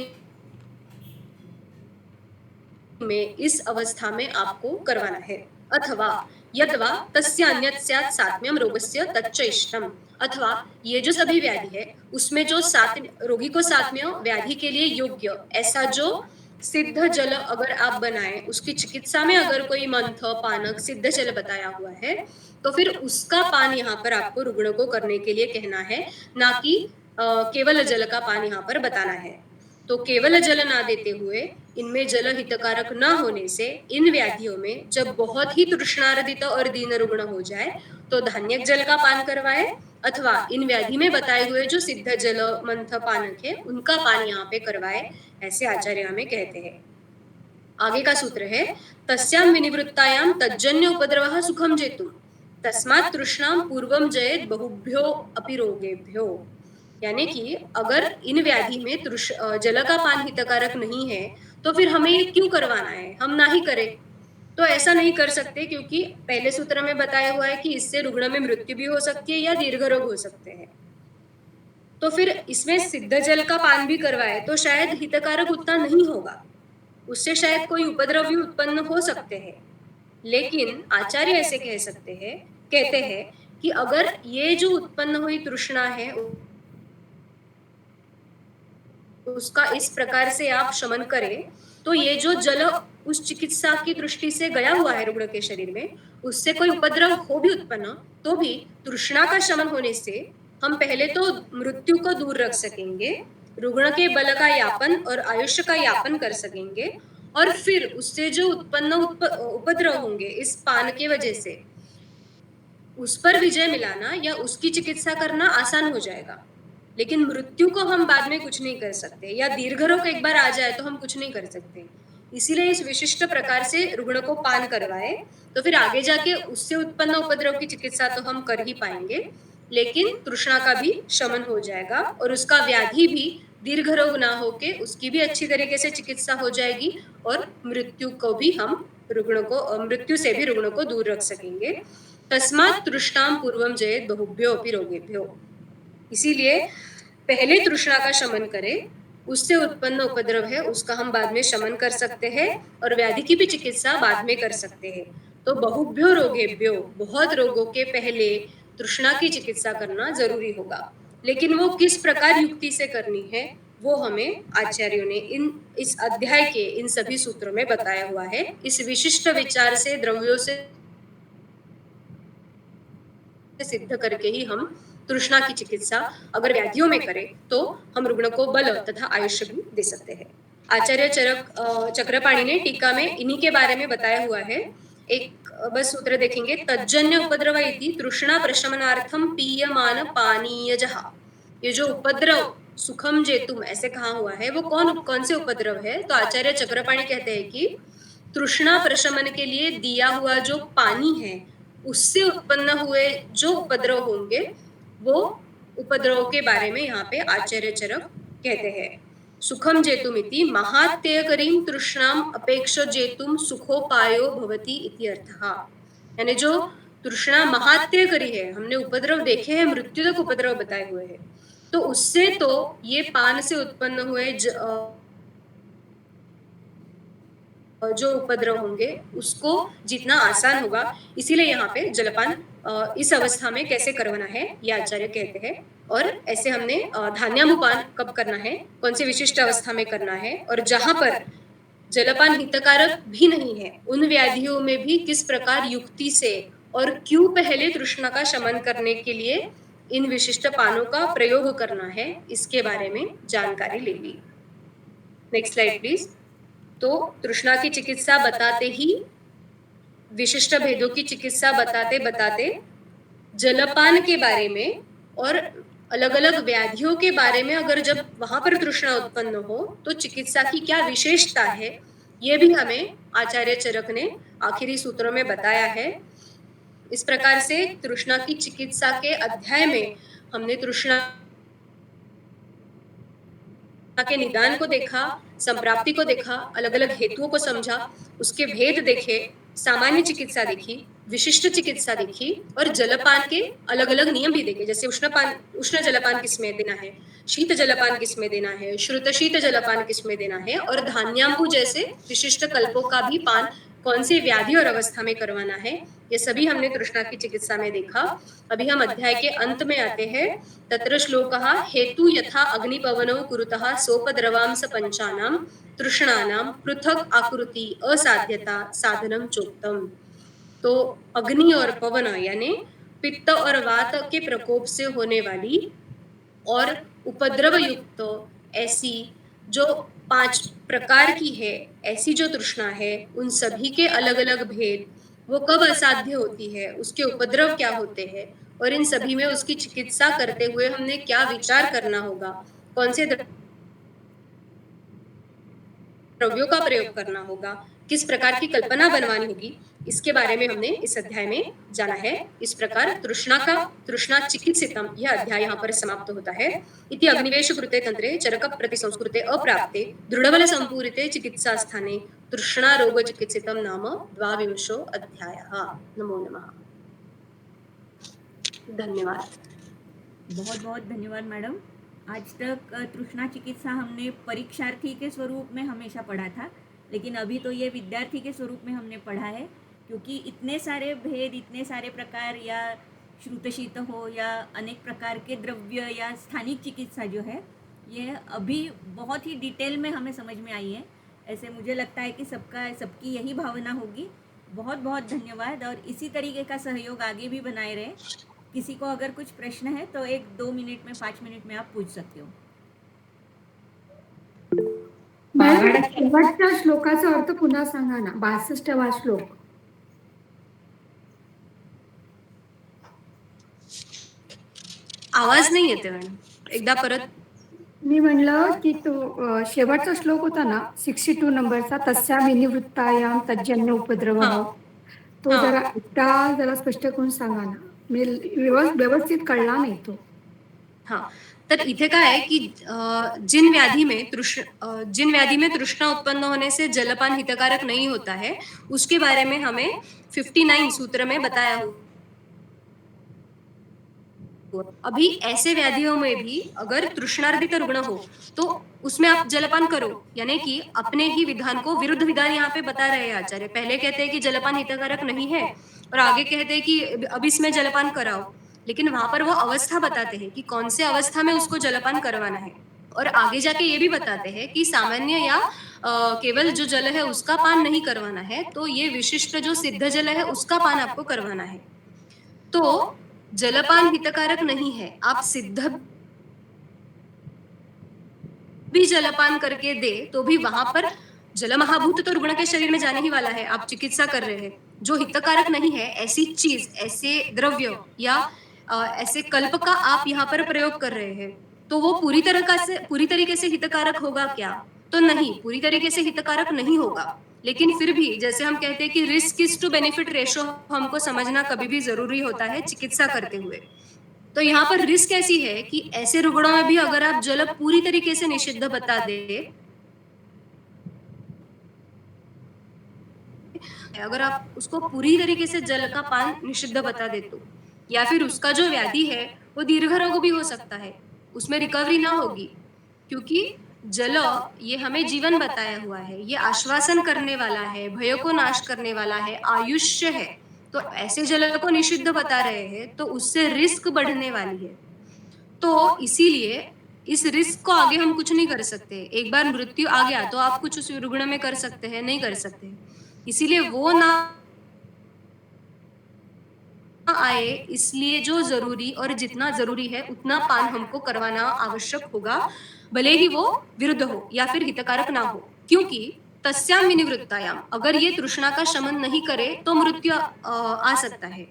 में इस अवस्था में आपको करवाना है। अथवा यदवा तस्य अन्यत् स्यात् सात्म्यम रोगस्य तच्च इष्टम, अथवा ये जो सभी व्याधि है उसमें जो रोगी को सात्म्य व्याधि के लिए योग्य ऐसा जो सिद्ध जल अगर आप बनाए, उसकी चिकित्सा में अगर कोई मंथ पानक सिद्ध जल बताया हुआ है तो फिर उसका पान यहाँ पर आपको रुग्ण को करने के लिए कहना है, ना कि केवल जल का पान यहाँ पर बताना है। तो केवल जल ना देते हुए इनमें जल हितकारक न होने से इन व्याधियों में जब बहुत ही तृष्णार्दित और दीन रुग्ण हो जाए तो धान्यक जल का पान करवाए, अथवा इन व्याधि में बताए हुए जो सिद्ध जल मंथ पानक है उनका पान यहाँ पे करवाए, ऐसे आचार्य हमें कहते हैं। आगे का सूत्र है तस्याम विनिवृत्तायाम तज्जन्य उपद्रवः सुखम जेतुम तस्मात् तृष्णाम पूर्वम जयेत बहुभ्यो अपि रोगेभ्यो। यानी कि अगर इन व्याधि में जल का पान हितकारक नहीं है तो फिर हमें ये क्यों करवाना है, हम ना ही करें। तो ऐसा नहीं कर सकते, क्योंकि पहले सूत्र में बताया हुआ है कि इससे रुग्ण में मृत्यु भी हो सकती है या दीर्घ रोग हो सकते हैं। तो फिर इसमें सिद्ध जल का पान भी करवाए तो शायद हितकारक उतना नहीं होगा, उससे शायद कोई उपद्रव भी उत्पन्न हो सकते हैं। लेकिन आचार्य ऐसे कहते हैं कि अगर ये जो उत्पन्न हुई तृष्णा है उसका इस प्रकार से आप शमन करें तो ये जो जल उस चिकित्सा की दृष्टि से गया हुआ है रुग्ण के शरीर में, उससे कोई उपद्रव हो भी उत्पन्न तो भी तृष्णा का शमन होने से हम पहले तो मृत्यु को दूर रख सकेंगे, रुग्ण के बल का यापन और आयुष्य का यापन कर सकेंगे, और फिर उससे जो उत्पन्न उपद्रव होंगे इस पान के वजह से उस पर विजय मिलाना या उसकी चिकित्सा करना आसान हो जाएगा। लेकिन मृत्यु को हम बाद में कुछ नहीं कर सकते, या दीर्घ रोग एक बार आ जाए तो हम कुछ नहीं कर सकते। इसीलिए इस विशिष्ट प्रकार से रुग्ण को पान करवाए तो फिर आगे जाके उससे उत्पन्न उपद्रव की चिकित्सा तो हम कर ही पाएंगे, लेकिन तृष्णा का भी शमन हो जाएगा और उसका व्याधि भी दीर्घ रोग ना होके उसकी भी अच्छी तरीके से चिकित्सा हो जाएगी, और मृत्यु से भी रुग्ण को दूर रख सकेंगे। तस्मात् तृष्णाम पूर्वम जयेत बहुभ्यो अपि रोगेभ्यो। इसीलिए पहले तृष्णा का शमन करें, उससे उत्पन्न उपद्रव है उसका हम बाद में शमन कर सकते हैं और व्याधि की भी चिकित्सा बाद में कर सकते हैं। तो बहुभ्यो रोगेभ्यो, बहुत रोगों के पहले तृष्णा की चिकित्सा करना जरूरी होगा। लेकिन वो किस प्रकार युक्ति से करनी है वो हमें आचार्यों ने इस अध्याय के इन सभी सूत्रों में बताया हुआ है। इस विशिष्ट विचार से द्रव्यों से सिद्ध करके ही हम तृष्णा की चिकित्सा अगर व्याधियों में करें तो हम रुग्ण को बल तथा आयुष्य भी दे सकते हैं। आचार्य चक्रपाणि ने टीका में इन्हीं के बारे में बताया हुआ है। एक बस सूत्र देखेंगे, तज्जन्य उपद्रव इति तृष्णा प्रशमनार्थम पीयमान पानीयजः। ये जो उपद्रव सुखम जेतुम ऐसे कहा हुआ है वो कौन से उपद्रव है, तो आचार्य चक्रपाणि कहते हैं कि तृष्णा प्रशमन के लिए दिया हुआ जो पानी है उससे उत्पन्न हुए जो उपद्रव होंगे वो उपद्रव के बारे में यहाँ पे आचार्य चरक कहते हैं। सुखम जेतुमिति महात्ययकरीं तृष्णाम अपेक्ष जेतुम सुखोपायो भवति इति अर्थः। यानी जो तृष्णा महात्ययकरी है, हमने उपद्रव देखे हैं, मृत्यु तक उपद्रव बताए हुए हैं, तो उससे तो ये पान से उत्पन्न हुए जो उपद्रव होंगे उसको जितना आसान होगा, इसीलिए यहाँ पे जलपान इस अवस्था में कैसे करवाना है ये आचार्य कहते हैं। और ऐसे हमने धान्यामुपान कब करना है, कौन सी विशिष्ट अवस्था में करना है, और जहां पर जलपान हितकारक भी नहीं है उन व्याधियों में भी किस प्रकार युक्ति से और क्यों पहले तृष्णा का शमन करने के लिए इन विशिष्ट पानों का प्रयोग करना है, इसके बारे में जानकारी ले ली। Next slide please. तो तृष्णा की चिकित्सा बताते ही, विशिष्ट भेदों की चिकित्सा बताते बताते जलपान के बारे में और अलग अलग व्याधियों के बारे में अगर जब वहां पर तृष्णा उत्पन्न हो तो चिकित्सा की क्या विशेषता है, ये भी हमें आचार्य चरक ने आखिरी सूत्रों में बताया है। इस प्रकार से तृष्णा की चिकित्सा के अध्याय में हमने तृष्णा के निदान को देखा, संप्राप्ति को देखा, अलग अलग हेतुओं को समझा, उसके भेद देखे, सामान्य चिकित्सा देखी, विशिष्ट चिकित्सा देखी और जलपान के अलग अलग नियम भी देखे, जैसे उष्ण जलपान किसमें देना है, शीत जलपान किसमें देना है, श्रुत शीत जलपान किसमें देना है और धान्याम्बु जैसे विशिष्ट कल्पों का भी पान कौन से व्याधि और अवस्था में करवाना है, ये सभी हमने तृष्णा की चिकित्सा में देखा। अभी हम अध्याय के अंत में आते हैं। तत्र श्लोकः हेतु यथा अग्निपवनो कुरुतः सोपद्रवांस पंचानां तृष्णानां पृथक आकृति असाध्यता साधनम चोक्तम। तो अग्नि और पवन यानी पित्त और वात के प्रकोप से होने वाली और उपद्रव युक्त ऐसी जो 5 प्रकार की है, ऐसी जो तृष्णा है, उन सभी के अलग अलग भेद, वो कब असाध्य होती है, उसके उपद्रव क्या होते हैं और इन सभी में उसकी चिकित्सा करते हुए हमने क्या विचार करना होगा, कौन से द्रव्यों का प्रयोग करना होगा, किस प्रकार की कल्पना बनवानी होगी, इसके बारे में हमने इस अध्याय में जाना है। इस प्रकार तृष्णा चिकित्सितम यह अध्याय यहाँ पर समाप्त होता है। इति अग्निवेश कृते तंत्रे चरक प्रतिसंस्कृते अप्राप्ते दृढ़बल संपूरिते चिकित्सा स्थाने तृष्णा रोग चिकित्सितम नाम 22 अध्यायः। नमो नमः। धन्यवाद। बहुत बहुत धन्यवाद मैडम। आज तक तृष्णा चिकित्सा हमने परीक्षार्थी के स्वरूप में हमेशा पढ़ा था, लेकिन अभी तो ये विद्यार्थी के स्वरूप में हमने पढ़ा है, क्योंकि इतने सारे भेद, इतने सारे प्रकार, या श्रुतशीत हो या अनेक प्रकार के द्रव्य या स्थानिक चिकित्सा जो है, ये अभी बहुत ही डिटेल में हमें समझ में आई है। ऐसे मुझे लगता है कि सबकी यही भावना होगी। बहुत बहुत धन्यवाद और इसी तरीके का सहयोग आगे भी बनाए रहे। किसी को अगर कुछ प्रश्न है तो 1-2 मिनिट में, 5 मिनिट में आप पूछ सकते हो। मॅडम, शेवटच्या श्लोकाचा अर्थ पुन्हा सांगा ना, 62वा श्लोक. आवाज नाही येते मॅडम, एकदा परत. मी म्हणलं की तो शेवटचा श्लोक होता ना 62 नंबरचा, तस्या विनिवृत्तायाम तज्जन्य उपद्रव, तो जरा स्पष्ट करून सांगा ना, मी व्यवस्थित कळला नाही तो. हाँ, तर इथे काय है कि जिन व्याधि में तृष्णा उत्पन्न होने से जलपान हितकारक नहीं होता है, उसके बारे में हमें 59 सूत्र में बताया हुआ। अभी ऐसे व्याधियों में भी अगर तृष्णार्दित रुग्ण हो तो उसमें आप जलपान करो, यानी कि अपने ही विधान को विरुद्ध विधान यहाँ पे बता रहे हैं आचार्य। पहले कहते हैं कि जलपान हितकारक नहीं है और आगे कहते हैं कि अब इसमें जलपान कराओ, लेकिन वहां पर वो अवस्था बताते हैं कि कौन से अवस्था में उसको जलपान करवाना है और आगे जाके ये भी बताते हैं कि सामान्य या केवल जो जल है उसका पान नहीं करवाना है, तो ये विशिष्ट जो सिद्ध जल है उसका पान आपको करवाना है। तो जलपान हितकारक नहीं है, आप सिद्ध भी जलपान करके दे तो भी वहां पर जल महाभूत तो रुग्ण के शरीर में जाने ही वाला है, आप चिकित्सा कर रहे हैं। जो हितकारक नहीं है, ऐसी चीज, ऐसे द्रव्य या ऐसे कल्प का आप यहाँ पर प्रयोग कर रहे हैं, तो वो पूरी तरीके से हितकारक होगा क्या? तो नहीं, पूरी तरीके से हितकारक नहीं होगा। लेकिन फिर भी जैसे हम कहते हैं कि risk is to benefit ratio हमको समझना कभी भी जरूरी होता है चिकित्सा करते हुए। तो यहाँ पर रिस्क ऐसी है कि ऐसे रुग्णों में भी अगर आप जल पूरी तरीके से निषिद्ध बता दे, अगर आप उसको पूरी तरीके से जल का पान निषिद्ध बता दे तो, या फिर उसका जो व्याधि है वो दीर्घ रोग भी हो सकता है, उसमें रिकवरी ना होगी, क्योंकि जल ये हमें जीवन बताया हुआ है, ये आश्वासन करने वाला है, भय को नाश करने वाला है, आयुष्य है। तो ऐसे जल को निषिद्ध बता रहे हैं तो उससे रिस्क बढ़ने वाली है। तो इसीलिए इस रिस्क को आगे हम कुछ नहीं कर सकते। एक बार मृत्यु आ गया तो आप कुछ उस रुग्ण में कर सकते हैं? नहीं कर सकते। इसीलिए वो ना आए, इसलिए जो जरूरी और जितना जरूरी है उतना पान हमको करवाना आवश्यक होगा, भले ही वो विरुद्ध हो या फिर हितकारक ना हो, क्योंकि तस्याम विनिवृत्तायाम, अगर ये तृष्णा का शमन नहीं करे तो मृत्यु आ सकता है।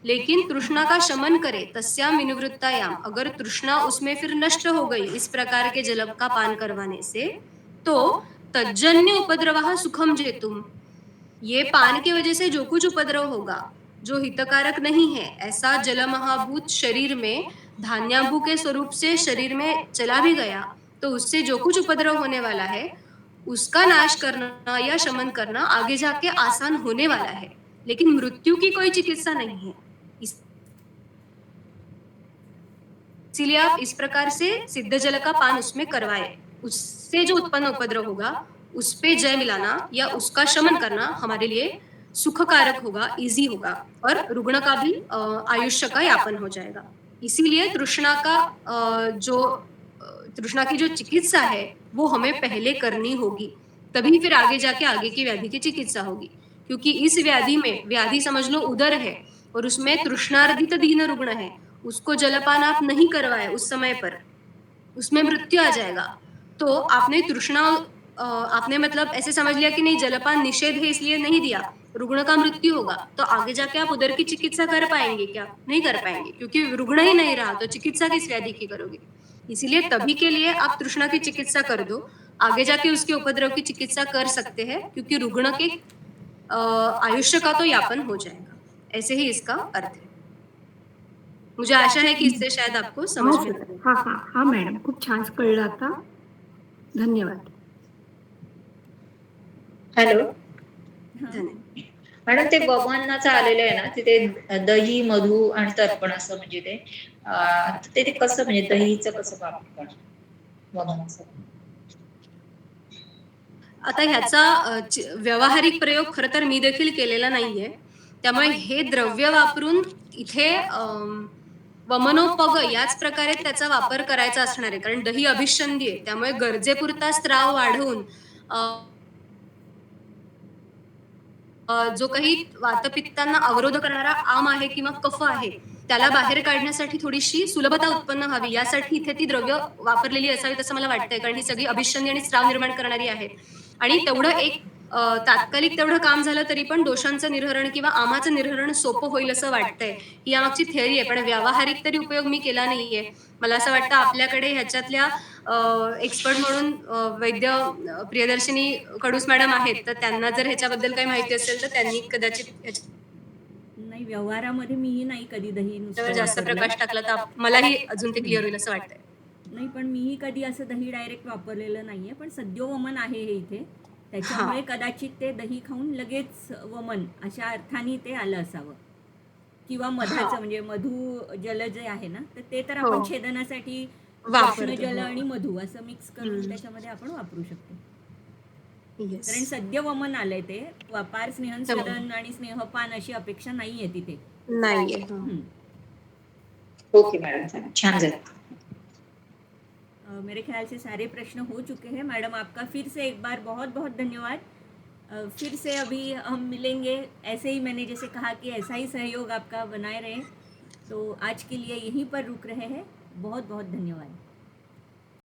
लेकिन तृष्णा का शमन करे तस्याम विनिवृत्तायाम, अगर तृष्णा उसमें फिर नष्ट हो गई इस प्रकार के जल का पान करवाने से, तो तज्जन्य उपद्रवः सुखम जेतुम, ये पान की वजह से जो कुछ उपद्रव होगा जो हितकारक नहीं है, ऐसा जल महाभूत शरीर में धान्याभू के स्वरूप से शरीर में चला भी गया, तो उससे जो कुछ उपद्रव होने वाला है उसका नाश करना या शमन करना आगे जाके आसान होने वाला है, लेकिन मृत्यु की कोई चिकित्सा नहीं है। इसीलिए आप इस प्रकार से सिद्ध जल का पान उसमें करवाए, उससे जो उत्पन्न उपद्रव होगा उस पे जय मिलाना या उसका शमन करना हमारे लिए सुखकारक होगा, इजी होगा, और रुग्ण का भी आयुष्य का यापन हो जाएगा। इसीलिए तृष्णा की जो चिकित्सा है वो हमें पहले करनी होगी, तभी फिर आगे जाके आगे की व्याधि की चिकित्सा होगी, क्योंकि इस व्याधि में, व्याधि समझ लो उदर है और उसमें तृष्णार्दित दीन रुग्ण है, उसको जलपान आप नहीं करवाए उस समय पर, उसमें मृत्यु आ जाएगा। तो आपने मतलब ऐसे समझ लिया कि नहीं जलपान निषेध है इसलिए नहीं दिया, रुग्ण का मृत्यु होगा, तो आगे जाके आप उदर की चिकित्सा कर पाएंगे क्या? नहीं कर पाएंगे, क्योंकि रुग्ण ही नहीं रहा तो चिकित्सा किस व्याधि की करोगे। इसीलिए तभी के लिए आप तृष्णा की चिकित्सा कर दो, आगे जाके उसके उपद्रव की चिकित्सा कर सकते हैं, क्योंकि रुग्ण के आयुष्य का तो यापन हो जाएगा। ऐसे ही इसका अर्थ है। मुझे आशा है की इससे शायद आपको समझ में आए। हा मॅडम, खूप छान कळलं आता. धन्यवाद. हॅलो धन्यवाद. मॅडम, ते वमनाचं आलेलं आहे ना, तिथे दही, मधु आणि तर्पण असं म्हणजे ते कसं, म्हणजे दहीचं कसं वापर वमनाचं? आता ह्याचा व्यावहारिक प्रयोग खरं तर मी देखील केलेला नाहीये, त्यामुळे हे द्रव्य वापरून इथे वमनोपग याच प्रकारे त्याचा वापर करायचा असणार आहे, कारण दही अभिषंधी आहे, त्यामुळे गरजेपुरता स्त्राव वाढवून जो काही वातपित्तांना अवरोध करणारा आम आहे किंवा कफ आहे त्याला बाहेर काढण्यासाठी थोडीशी सुलभता उत्पन्न व्हावी यासाठी इथे ती द्रव्य वापरलेली असावीत असं मला वाटतंय, कारण ही सगळी अभिषंधी आणि स्त्राव निर्माण करणारी आहेत. आणि तेवढं एक तात्कालिक तेवढं काम झालं तरी पण दोषांचं निर्हरण किंवा आमाचं निर्हरण सोपं होईल असं वाटतंय. ही यामागची थिअरी आहे, पण व्यावहारिक तरी उपयोग मी केला नाहीये. मला असं वाटतं आपल्याकडे ह्याच्यातल्या एक्सपर्ट म्हणून वैद्य प्रियदर्शिनी कडूस मॅडम आहेत, तर त्यांना जर ह्याच्याबद्दल काही माहिती असेल तर त्यांनी कदाचित नाही, व्यवहारामध्ये मीही नाही कधी दही नुसतं जास्त वापरलं. प्रकाश टाकला तर मलाही अजून ते क्लिअर होईल असं वाटतंय. नाही, पण मीही कधी असं दही डायरेक्ट वापरलेलं नाहीये, पण सद्योवमन आहे हे इथे, त्याच्यामुळे कदाचित ते दही खाऊन लगेच वमन अशा अर्थाने ते आलं असावं, किंवा मधाचं म्हणजे मधु जल जे आहे ना, तर ते तर आपण छेदनासाठी वापरतो. जल आणि मधु असं मिक्स करून त्याच्यामध्ये आपण वापरू शकतो. कारण सद्य वमन आलंय ते, पार स्नेहन आणि स्नेहपान अशी अपेक्षा नाहीये तिथे. नाहीये. ओके मॅडम, छान झालं. मेरे ख्याल से सारे प्रश्न हो चुके हैं. मैडम, आपका फिर से एक बार बहुत बहुत धन्यवाद. फिर से अभी हम मिलेंगे, ऐसे ही मैंने जैसे कहा कि ऐसा ही सहयोग आपका बनाए रहे. तो आज के लिए यहीं पर रुक रहे हैं. बहुत बहुत धन्यवाद.